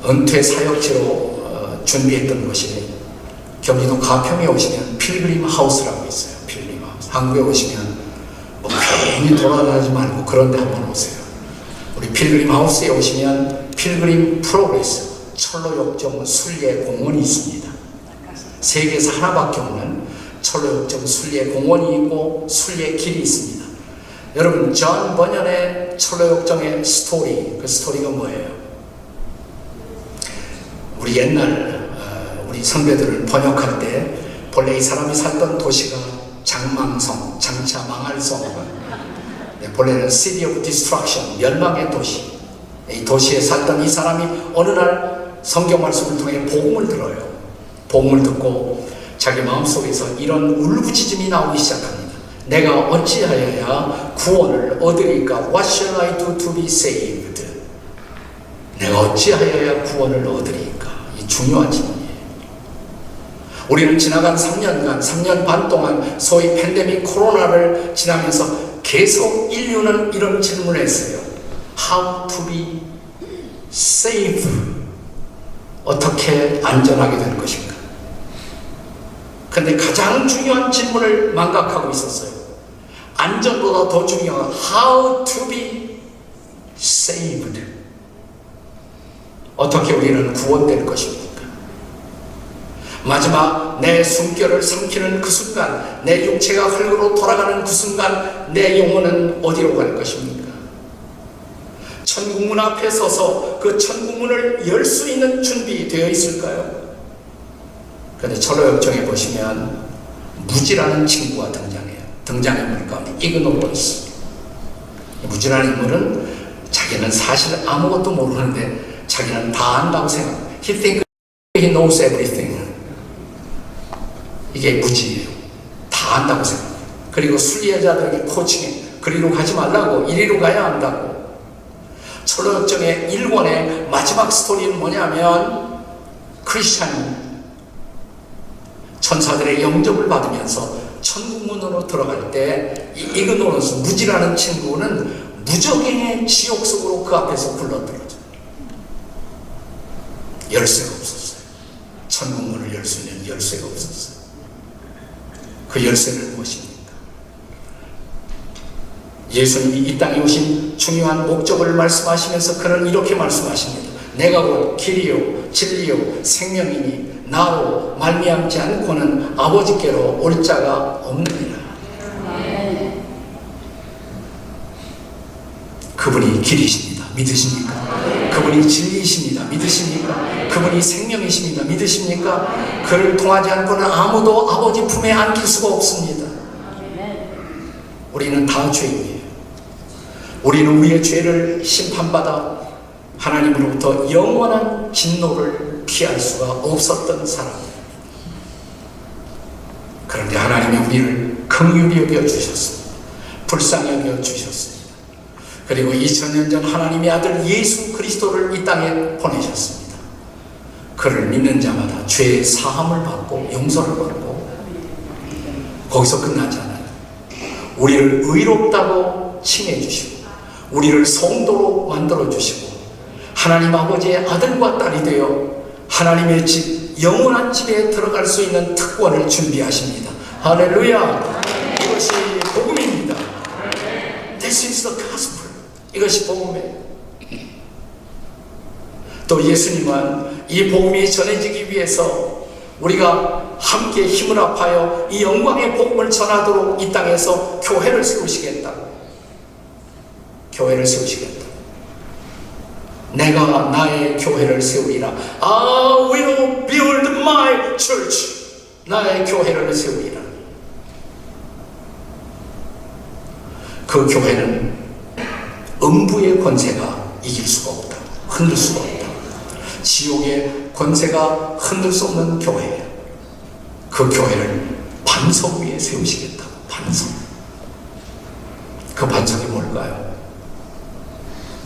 은퇴 사역지로 준비했던 것이 경기도 가평에 오시면 필그림 하우스라고 있어요. 필그림 하우스. 한국에 오시면 뭐 괜히 돌아다니지 말고 그런 데 한번 오세요. 우리 필그림 하우스에 오시면 필그림 프로그레스 철로역정 순례 공원이 있습니다. 세계에서 하나밖에 없는 철로역정 순례 공원이 있고 순례 길이 있습니다. 여러분, 존 버년의 철로역정의 스토리, 그 스토리가 뭐예요? 우리 옛날 우리 선배들을 번역할 때 본래 이 사람이 살던 도시가 장망성, 장차 망할성, 본래는 City of Destruction, 멸망의 도시. 이 도시에 살던 이 사람이 어느 날 성경 말씀을 통해 복음을 들어요. 복음을 듣고 자기 마음속에서 이런 울부짖음이 나오기 시작합니다. 내가 어찌하여야 구원을 얻으리까? What shall I do to be saved? 내가 어찌하여야 구원을 얻으리까? 이 중요한 질문이에요. 우리는 지나간 3년 반 동안 소위 팬데믹 코로나를 지나면서 계속 인류는 이런 질문을 했어요. How to be safe? 어떻게 안전하게 될 것인가? 근데 가장 중요한 질문을 망각하고 있었어요. 안전보다 더 중요한 How to be saved? 어떻게 우리는 구원될 것입니까? 마지막 내 숨결을 삼키는 그 순간, 내 육체가 흙으로 돌아가는 그 순간 내 영혼은 어디로 갈 것입니까? 천국문 앞에 서서 그 천국문을 열 수 있는 준비되어 있을까요? 그런데 철로역정에 보시면 무지라는 친구가 등장인물 가운데 ignorance. 무지라는 인물은 자기는 사실 아무것도 모르는데 자기는 다 안다고 생각합니다. He thinks he knows everything. 이게 무지예요. 다 안다고 생각합니다. 그리고 순리자들에게 코칭해. 그리로 가지 말라고, 이리로 가야 한다고. 철로역정의 1권의 마지막 스토리는 뭐냐면 크리스찬 천사들의 영접을 받으면서 천국문으로 들어갈 때 이 이그노런스, 무지라는 친구는 무적행의 지옥 속으로 그 앞에서 굴러들어져요. 열쇠가 없었어요. 천국문을 열 수 있는 열쇠가 없었어요. 그 열쇠는 무엇입니까? 예수님이 이 땅에 오신 중요한 목적을 말씀하시면서 그는 이렇게 말씀하십니다. 내가 곧 길이요 진리요 생명이니 나로 말미암지 않고는 아버지께로 올 자가 없느니라. 그분이 길이십니다. 믿으십니까? 그분이 진리이십니다. 믿으십니까? 그분이 생명이십니다. 믿으십니까? 그를 통하지 않고는 아무도 아버지 품에 안길 수가 없습니다. 우리는 다 죄인이에요. 우리는 우리의 죄를 심판받아 하나님으로부터 영원한 진노를 피할 수가 없었던 사람이에요. 그런데 하나님이 우리를 긍휼히 여겨 주셨습니다. 불쌍히 여겨 주셨습니다. 그리고 2000년 전 하나님의 아들 예수 그리스도를 이 땅에 보내셨습니다. 그를 믿는 자마다 죄의 사함을 받고 용서를 받고, 거기서 끝나지 않아요. 우리를 의롭다고 칭해 주시고 우리를 성도로 만들어 주시고 하나님 아버지의 아들과 딸이 되어 하나님의 집, 영원한 집에 들어갈 수 있는 특권을 준비하십니다. 할렐루야! 이것이 복음입니다. This is the gospel. 이것이 복음이에요. 또 예수님은 이 복음이 전해지기 위해서 우리가 함께 힘을 합하여 이 영광의 복음을 전하도록 이 땅에서 교회를 세우시겠다고. 교회를 세우시겠다. 내가 나의 교회를 세우리라. I will build my church. 나의 교회를 세우리라. 그 교회는 음부의 권세가 이길 수가 없다. 흔들 수가 없다. 지옥의 권세가 흔들 수 없는 교회예요. 그 교회를 반석 위에 세우시겠다. 반석. 그 반석이 뭘까요?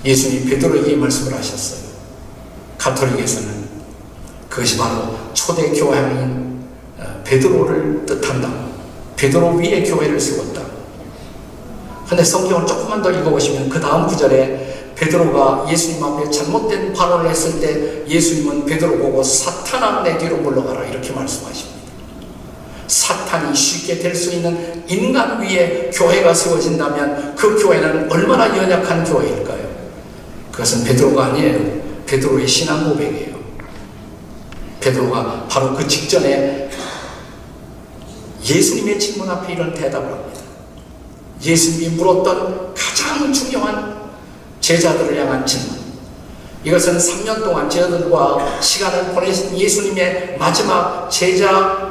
예수님이 베드로에게 말씀을 하셨어요. 가톨릭에서는 그것이 바로 초대 교황인 베드로를 뜻한다. 베드로 위에 교회를 세웠다. 그런데 성경을 조금만 더 읽어보시면 그 다음 구절에 베드로가 예수님 앞에 잘못된 발언을 했을 때 예수님은 베드로 보고 사탄아 내 뒤로 물러가라 이렇게 말씀하십니다. 사탄이 쉽게 될 수 있는 인간 위에 교회가 세워진다면 그 교회는 얼마나 연약한 교회일까요? 그것은 베드로가 아니에요. 베드로의 신앙 고백이에요. 베드로가 바로 그 직전에 예수님의 질문 앞에 이런 대답을 합니다. 예수님이 물었던 가장 중요한 제자들을 향한 질문. 이것은 3년 동안 제자들과 시간을 보내신 예수님의 마지막 제자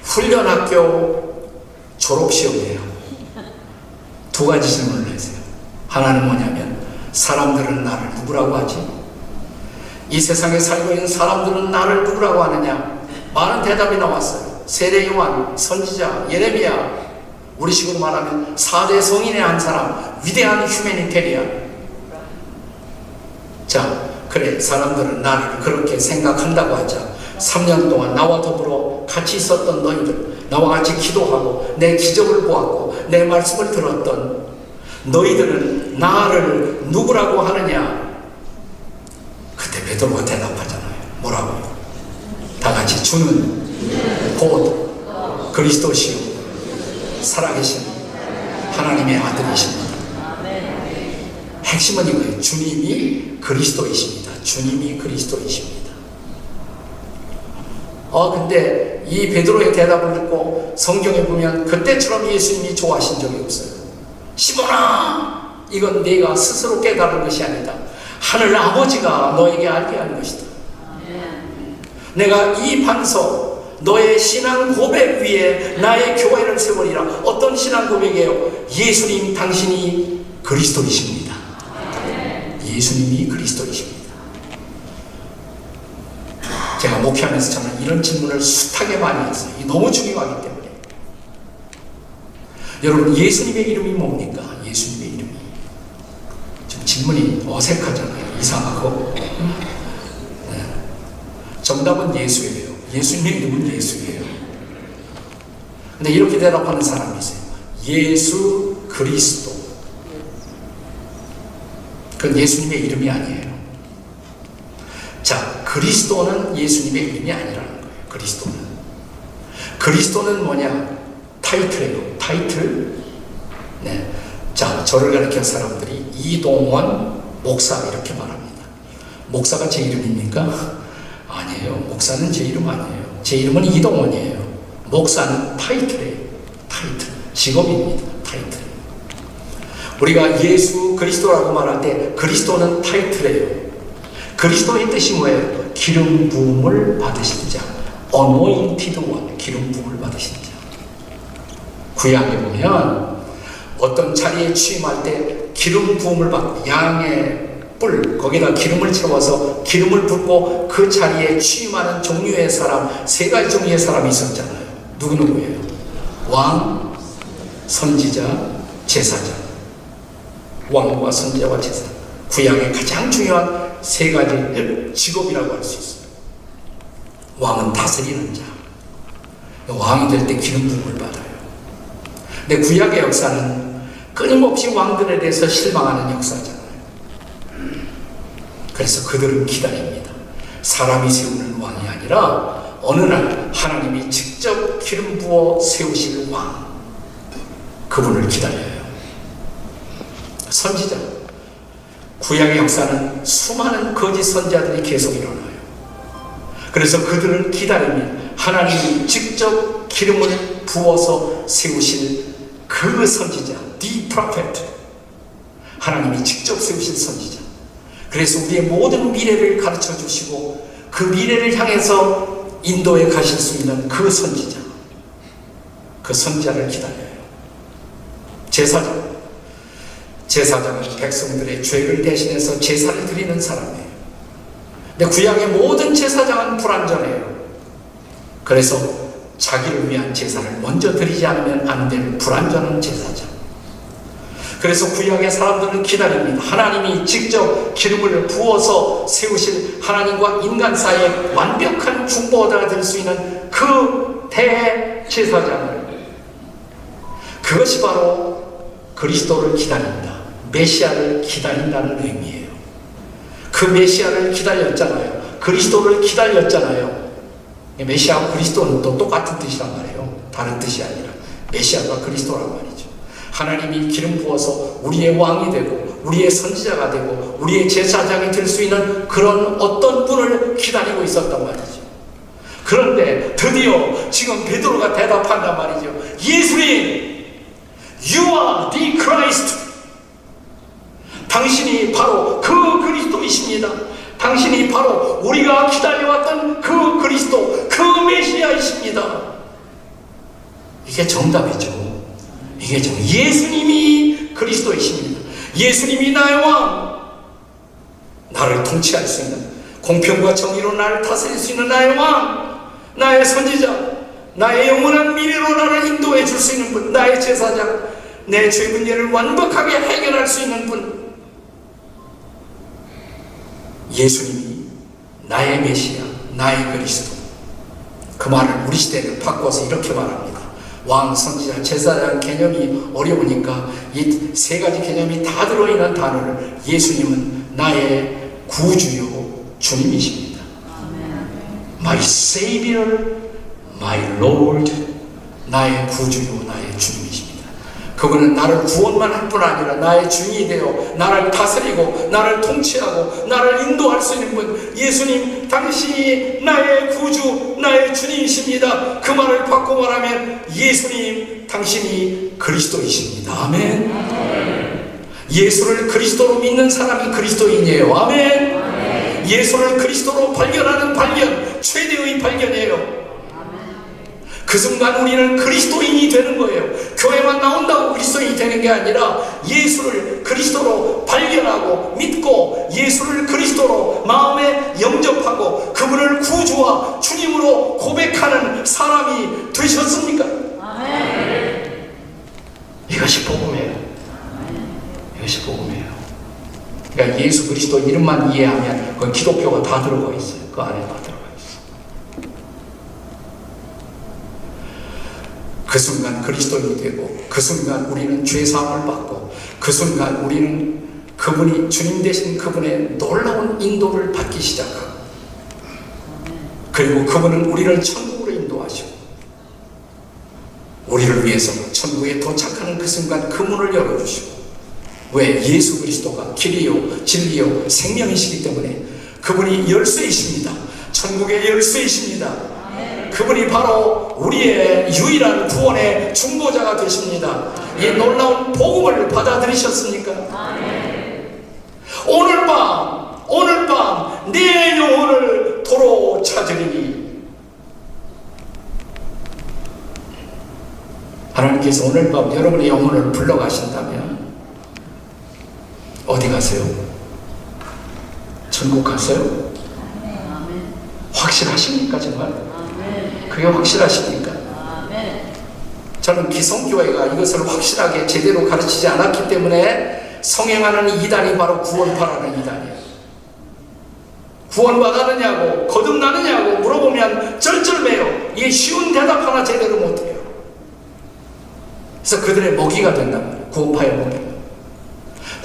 훈련학교 졸업시험이에요. 두 가지 질문을 했어요. 하나는 뭐냐면 사람들은 나를 누구라고 하지? 이 세상에 살고 있는 사람들은 나를 누구라고 하느냐? 많은 대답이 나왔어요. 세례 요한, 선지자, 예레미야, 우리 식으로 말하면 4대 성인의 한 사람, 위대한 휴메니테리안. 자, 그래, 사람들은 나를 그렇게 생각한다고 하자. 3년 동안 나와 더불어 같이 있었던 너희들, 나와 같이 기도하고 내 기적을 보았고 내 말씀을 들었던 너희들은 나를 누구라고 하느냐? 그때 베드로가 대답하잖아요. 뭐라고요? 다 같이 주는 곧 그리스도시요 살아계신 하나님의 아들이십니다. 핵심은 이거예요. 주님이 그리스도이십니다. 주님이 그리스도이십니다. 근데 이 베드로의 대답을 듣고 성경에 보면 그때처럼 예수님이 좋아하신 적이 없어요. 시몬아, 이건 네가 스스로 깨달은 것이 아니다. 하늘 아버지가 너에게 알게 한 것이다. 내가 이 반석, 너의 신앙 고백 위에 나의 교회를 세우리라. 어떤 신앙 고백이에요? 예수님 당신이 그리스도이십니다. 예수님이 그리스도이십니다. 제가 목회하면서 저는 이런 질문을 숱하게 많이 했어요. 너무 중요하기 때문에. 여러분, 예수님의 이름이 뭡니까? 예수님의 이름이. 좀 질문이 어색하잖아요. 이상하고. 네. 정답은 예수예요. 예수님의 이름은 예수예요. 근데 이렇게 대답하는 사람이 있어요. 예수 그리스도. 그건 예수님의 이름이 아니에요. 자, 그리스도는 예수님의 이름이 아니라는 거예요. 그리스도는 뭐냐? 타이틀이에요. 타이틀. 네. 자, 저를 가리킨 사람들이 이동원 목사 이렇게 말합니다. 목사가 제 이름입니까? 아니에요. 목사는 제 이름 아니에요. 제 이름은 이동원이에요. 목사는 타이틀이에요. 타이틀. 직업입니다. 타이틀. 우리가 예수 그리스도라고 말할 때 그리스도는 타이틀이에요. 그리스도의 뜻이 뭐예요? 기름 부음을 받으신 자. Anointed one. 기름 부음을 받으신 자. 구약에 보면 어떤 자리에 취임할 때 기름 부음을 받고 양의 뿔 거기다 기름을 채워서 기름을 붓고 그 자리에 취임하는 종류의 사람, 세 가지 종류의 사람이 있었잖아요. 누구예요? 왕, 선지자, 제사장. 왕과 선지자와 제사. 구약의 가장 중요한 세 가지 직업이라고 할 수 있어요. 왕은 다스리는 자. 왕이 될 때 기름 부음을 받아요. 근데 구약의 역사는 끊임없이 왕들에 대해서 실망하는 역사잖아요. 그래서 그들은 기다립니다. 사람이 세우는 왕이 아니라 어느 날 하나님이 직접 기름 부어 세우실 왕, 그분을 기다려요. 선지자. 구약의 역사는 수많은 거짓 선지자들이 계속 일어나요. 그래서 그들은 기다립니다. 하나님이 직접 기름을 부어서 세우실 그 선지자, the prophet. 하나님이 직접 세우실 선지자. 그래서 우리의 모든 미래를 가르쳐 주시고 그 미래를 향해서 인도에 가실 수 있는 그 선지자. 그 선지자를 기다려요. 제사장. 제사장은 백성들의 죄를 대신해서 제사를 드리는 사람이에요. 근데 구약의 모든 제사장은 불완전해요. 그래서 자기를 위한 제사를 먼저 드리지 않으면 안 될 불완전한 제사장. 그래서 구약의 사람들은 기다립니다. 하나님이 직접 기름을 부어서 세우실 하나님과 인간 사이에 완벽한 중보자가 될 수 있는 그 대제사장을, 그것이 바로 그리스도를 기다린다. 메시아를 기다린다는 의미예요. 그 메시아를 기다렸잖아요. 그리스도를 기다렸잖아요. 메시아와 그리스도는 또 똑같은 뜻이란 말이에요. 다른 뜻이 아니라 메시아가 그리스도란 말이죠. 하나님이 기름 부어서 우리의 왕이 되고 우리의 선지자가 되고 우리의 제사장이 될 수 있는 그런 어떤 분을 기다리고 있었단 말이죠. 그런데 드디어 지금 베드로가 대답한단 말이죠. 예수님, You are the Christ. 당신이 바로 그 그리스도이십니다. 당신이 바로 우리가 기다려왔던 그 그리스도, 그 메시아이십니다. 이게 정답이죠. 이게 예수님이 그리스도이십니다. 예수님이 나의 왕, 나를 통치할 수 있는, 공평과 정의로 나를 다스릴 수 있는 나의 왕, 나의 선지자, 나의 영원한 미래로 나를 인도해 줄 수 있는 분, 나의 제사장, 내 죄 문제를 완벽하게 해결할 수 있는 분, 예수님이 나의 메시아, 나의 그리스도. 그 말을 우리 시대는 바꿔서 이렇게 말합니다. 왕, 선지자, 제사장 개념이 어려우니까 이 세 가지 개념이 다 들어있는 단어를 예수님은 나의 구주요 주님이십니다. My Savior, My Lord, 나의 구주요 나의 주님이십니다. 그분은 나를 구원만 할 뿐 아니라 나의 주인이 되어 나를 다스리고 나를 통치하고 나를 인도할 수 있는 분, 예수님 당신이 나의 구주 나의 주님이십니다. 그 말을 바꿔 말하면 예수님 당신이 그리스도이십니다. 아멘. 예수를 그리스도로 믿는 사람이 그리스도인이에요. 아멘. 예수를 그리스도로 발견하는 발견, 최대의 발견이에요. 그 순간 우리는 그리스도인이 되는 거예요. 교회만 나온다고 그리스도인이 되는 게 아니라 예수를 그리스도로 발견하고 믿고 예수를 그리스도로 마음에 영접하고 그분을 구주와 주님으로 고백하는 사람이 되셨습니까? 아멘. 이것이 복음이에요. 이것이 복음이에요. 그러니까 예수 그리스도 이름만 이해하면 그 기독교가 다 들어가 있어요. 그 안에 다 들어가 있어요. 그 순간 그리스도인이 되고 그 순간 우리는 죄사함을 받고 그 순간 우리는 그분이 주님 되신 그분의 놀라운 인도를 받기 시작하고 그리고 그분은 우리를 천국으로 인도하시고 우리를 위해서 천국에 도착하는 그 순간 그 문을 열어주시고 왜? 예수 그리스도가 길이요 진리요 생명이시기 때문에 그분이 열쇠이십니다. 천국의 열쇠이십니다. 그분이 바로 우리의 유일한 구원의 중보자가 되십니다. 이 놀라운 복음을 받아들이셨습니까? 오늘 밤 내 영혼을 도로 찾으리니. 하나님께서 오늘 밤 여러분의 영혼을 불러가신다면 어디 가세요? 천국 가세요? 확실하십니까 정말? 그게 확실하십니까? 저는 기성교회가 이것을 확실하게 제대로 가르치지 않았기 때문에 성행하는 이단이 바로 구원파라는 이단이에요. 구원받았느냐고 거듭나느냐고 물어보면 쩔쩔매요. 이게 쉬운 대답 하나 제대로 못해요. 그래서 그들의 먹이가 된단 말이에요. 구원파의 먹이가.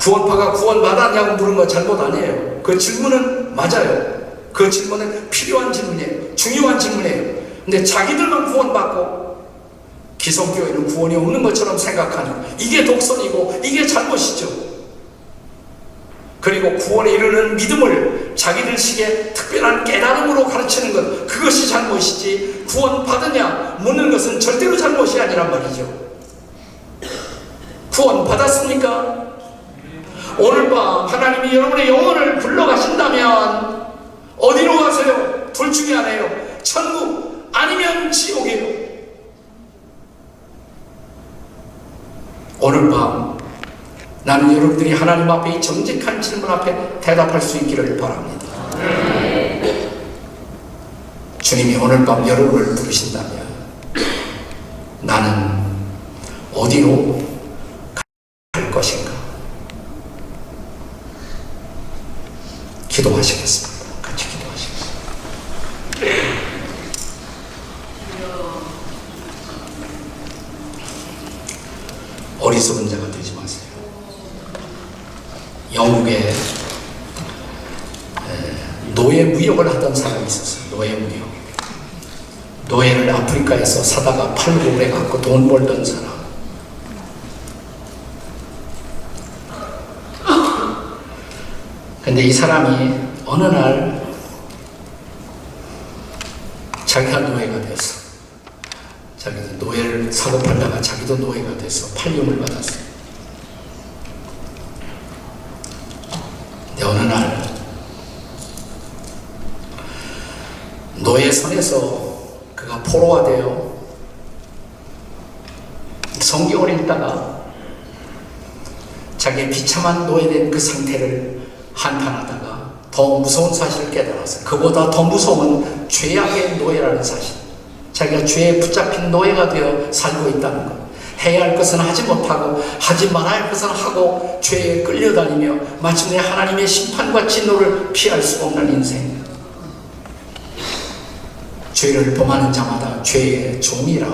구원파가 구원받았냐고 물은 건 잘못 아니에요. 그 질문은 맞아요. 그 질문은 필요한 질문이에요. 중요한 질문이에요. 근데 자기들만 구원받고 기성교회는 구원이 없는 것처럼 생각하는 이게 독선이고 이게 잘못이죠. 그리고 구원에 이르는 믿음을 자기들 식의 특별한 깨달음으로 가르치는 것, 그것이 잘못이지 구원 받으냐 묻는 것은 절대로 잘못이 아니란 말이죠. 구원 받았습니까? 오늘 밤 하나님이 여러분의 영혼을 불러가신다면 어디로 가세요? 둘 중에 하나예요. 천국 아니면 지옥이에요. 오늘 밤 나는 여러분들이 하나님 앞에 이 정직한 질문 앞에 대답할 수 있기를 바랍니다. 주님이 오늘 밤 여러분을 부르신다면 나는 어디로 갈 것인가? 기도하시겠습니다. 같이 기도하시겠습니다. 어리석은 자가 되지 마세요. 영국에 노예 무역을 하던 사람이 있었어요. 노예 무역. 노예를 아프리카에서 사다가 팔고 그래갖고 돈 벌던 사람. 근데 이 사람이 어느 날 자기가 노예가 됐어. 자기도 노예를 사고 팔다가 자기도 노예가 돼서 팔림을 받았어요. 근데 어느 날 노예 손에서 그가 포로가 되어 성경을 읽다가 자기의 비참한 노예된 그 상태를 한탄하다가 더 무서운 사실을 깨달았어요. 그보다 더 무서운 죄악의 노예라는 사실. 자기가 죄에 붙잡힌 노예가 되어 살고 있다는 것. 해야 할 것은 하지 못하고 하지 말아야 할 것은 하고 죄에 끌려다니며 마침내 하나님의 심판과 진노를 피할 수 없는 인생. 죄를 범하는 자마다 죄의 종이라.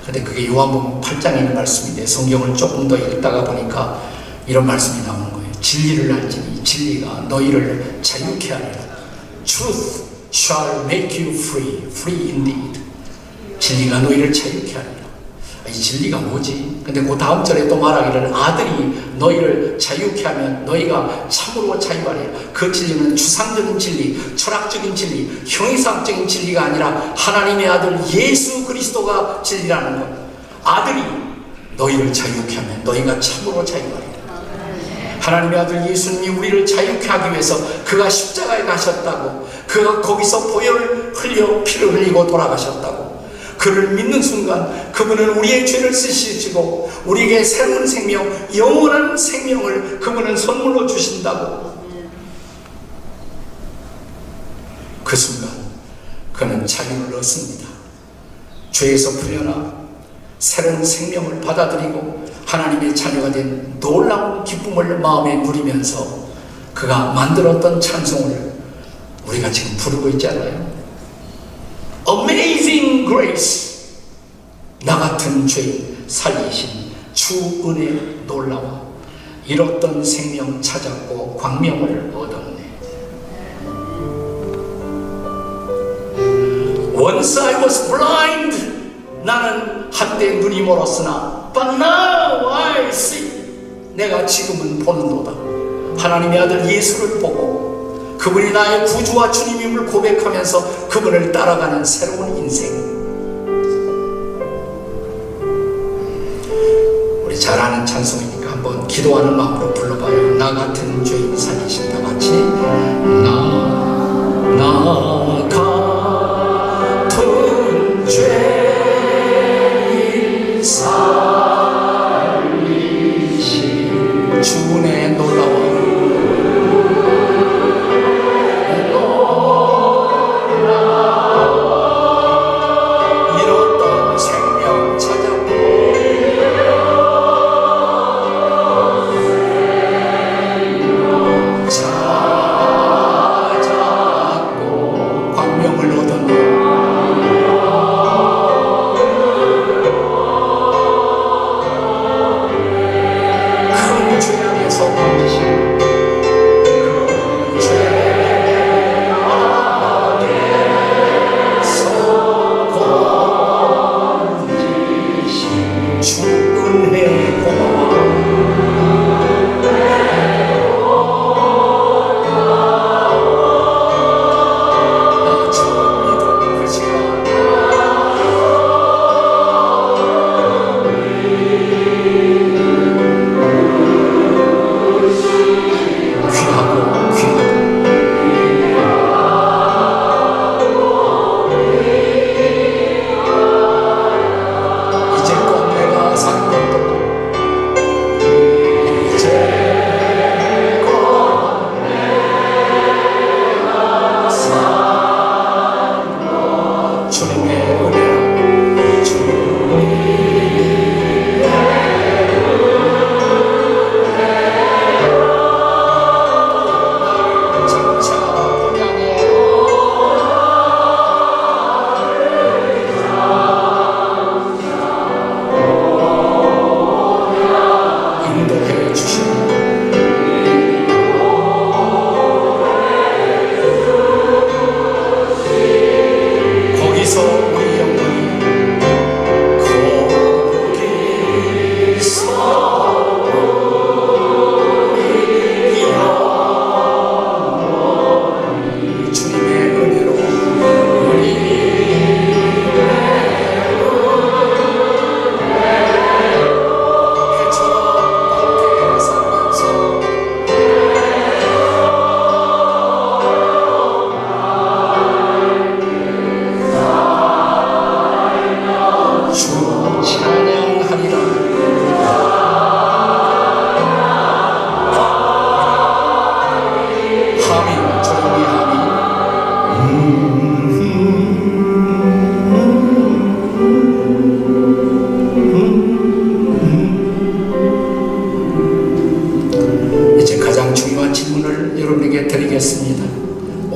근데 그게 요한복음 8장에 있는 말씀인데 성경을 조금 더 읽다가 보니까 이런 말씀이 나오는 거예요. 진리를 알지니 진리가 너희를 자유케 하리라. Truth shall make you free, free indeed. 진리가 너희를 자유케 하리라. 이 진리가 뭐지? 근데 그 다음 절에 또 말하기를 아들이 너희를 자유케 하면 너희가 참으로 자유하리라. 그 진리는 추상적인 진리, 철학적인 진리, 형이상적인 진리가 아니라 하나님의 아들 예수 그리스도가 진리라는 것. 아들이 너희를 자유케 하면 너희가 참으로 자유하리라. 하나님의 아들 예수님이 우리를 자유케 하기 위해서 그가 십자가에 가셨다고, 그가 거기서 보혈을 흘려 피를 흘리고 돌아가셨다고. 그를 믿는 순간 그분은 우리의 죄를 씻으시고 우리에게 새로운 생명, 영원한 생명을 그분은 선물로 주신다고. 그 순간 그는 자유를 얻습니다. 죄에서 풀려나 새로운 생명을 받아들이고 하나님의 자녀가 된 놀라운 기쁨을 마음에 누리면서 그가 만들었던 찬송을 우리가 지금 부르고 있잖아요. Amazing Grace. 나 같은 죄인 살리신 주 은혜 놀라워. 잃었던 생명 찾았고 광명을 얻었네. Once I was blind. 나는 한때 눈이 멀었으나 But now I see. 내가 지금은 보는도다. 하나님의 아들 예수를 보고 그분이 나의 구주와 주님임을 고백하면서 그분을 따라가는 새로운 인생. 우리 잘 아는 찬송이니까 한번 기도하는 마음으로 불러봐요. 나 같은 죄인 살리신 다 같이. 나 같은 죄인 살리신 주 은혜 놀라워.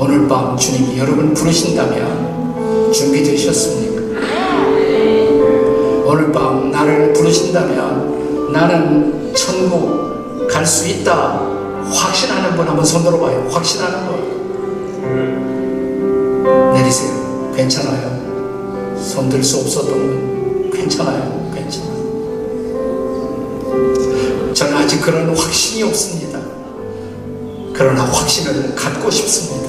오늘 밤 주님이 여러분 부르신다면 준비되셨습니까? 오늘 밤 나를 부르신다면 나는 천국 갈 수 있다 확신하는 분 한번 손 들어봐요. 확신하는 분 내리세요. 괜찮아요. 손 들 수 없었던 분 괜찮아요. 괜찮아요. 저는 아직 그런 확신이 없습니다. 그러나 확신을 갖고 싶습니다.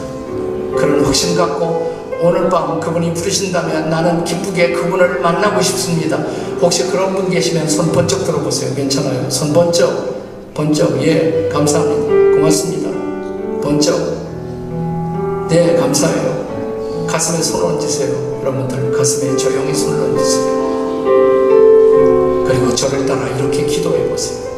그런 확신 갖고 오늘 밤 그분이 부르신다면 나는 기쁘게 그분을 만나고 싶습니다. 혹시 그런 분 계시면 손 번쩍 들어보세요. 괜찮아요. 손 번쩍. 예, 감사합니다. 고맙습니다. 번쩍. 네, 감사해요. 가슴에 손을 얹으세요. 여러분들 가슴에 조용히 손을 얹으세요. 그리고 저를 따라 이렇게 기도해 보세요.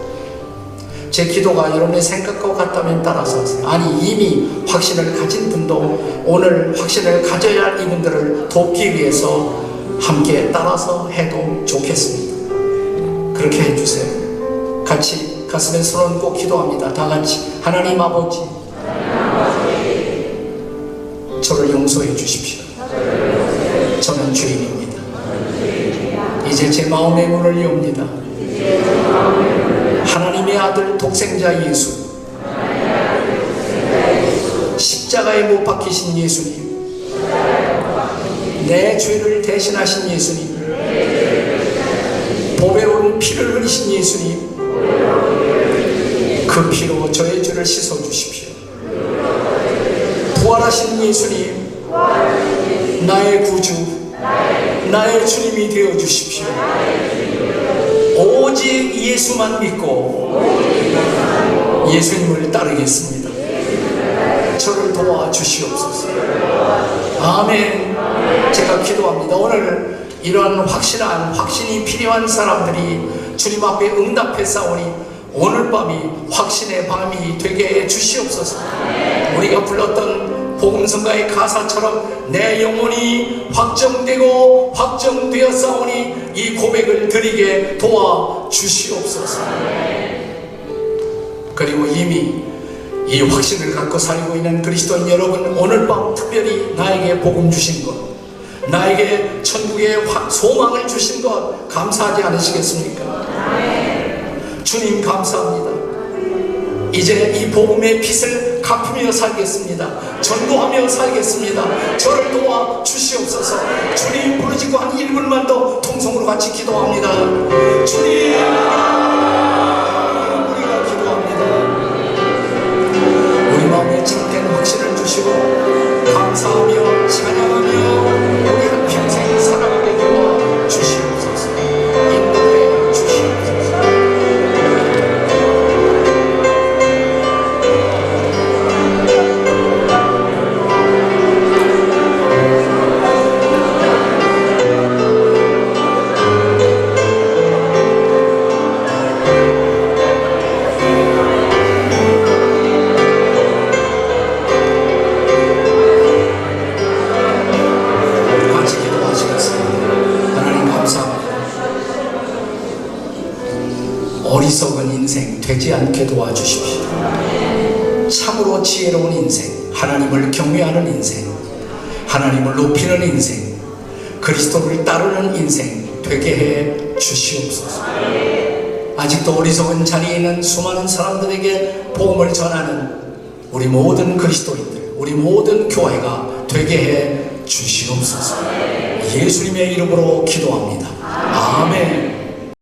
제 기도가 여러분의 생각과 같다면 따라서 하세요. 아니 이미 확신을 가진 분도 오늘 확신을 가져야 할 이분들을 돕기 위해서 함께 따라서 해도 좋겠습니다. 그렇게 해주세요. 같이 가슴에 손 얹고 기도합니다. 다 같이. 하나님 아버지, 저를 용서해 주십시오. 저는 죄인입니다. 이제 제 마음의 문을 엽니다. 하나님의 아들 독생자 예수, 십자가에 못 박히신 예수님, 내 죄를 대신하신 예수님, 보배로운 피를 흘리신 예수님, 그 피로 저의 죄를 씻어주십시오. 부활하신 예수님, 나의 구주, 나의 주님이 되어주십시오. 오직 예수만 믿고 예수님을 따르겠습니다. 저를 도와주시옵소서. 아멘. 제가 기도합니다. 오늘 이러한 확신이 필요한 사람들이 주님 앞에 응답해 싸우니 오늘 밤이 확신의 밤이 되게 해 주시옵소서. 우리가 불렀던 복음성가의 가사처럼 내 영혼이 확정되고 확정되어 싸우니 이 고백을 드리게 도와주시옵소서. 그리고 이미 이 확신을 갖고 살고 있는 그리스도인 여러분, 오늘 밤 특별히 나에게 복음 주신 것, 나에게 천국의 소망을 주신 것 감사하지 않으시겠습니까? 주님 감사합니다. 이제 이 복음의 빚을 갚으며 살겠습니다. 전도하며 살겠습니다. 저를 도와 주시옵소서. 주님 부르시고 한 1분만 더 통성으로 같이 기도합니다. 주님, 우리가 기도합니다. 우리 마음에 참된 확신을 주시고 감사하며 찬양하며 우리 한평생 살아가게 도와 주시옵소서. 인도해 주시옵소서. 어리석은 인생 되지 않게 도와주십시오. 참으로 지혜로운 인생, 하나님을 경외하는 인생, 하나님을 높이는 인생, 그리스도를 따르는 인생 되게 해 주시옵소서. 아직도 어리석은 자리에 있는 수많은 사람들에게 복음을 전하는 우리 모든 그리스도인들, 우리 모든 교회가 되게 해 주시옵소서. 예수님의 이름으로 기도합니다. 아멘.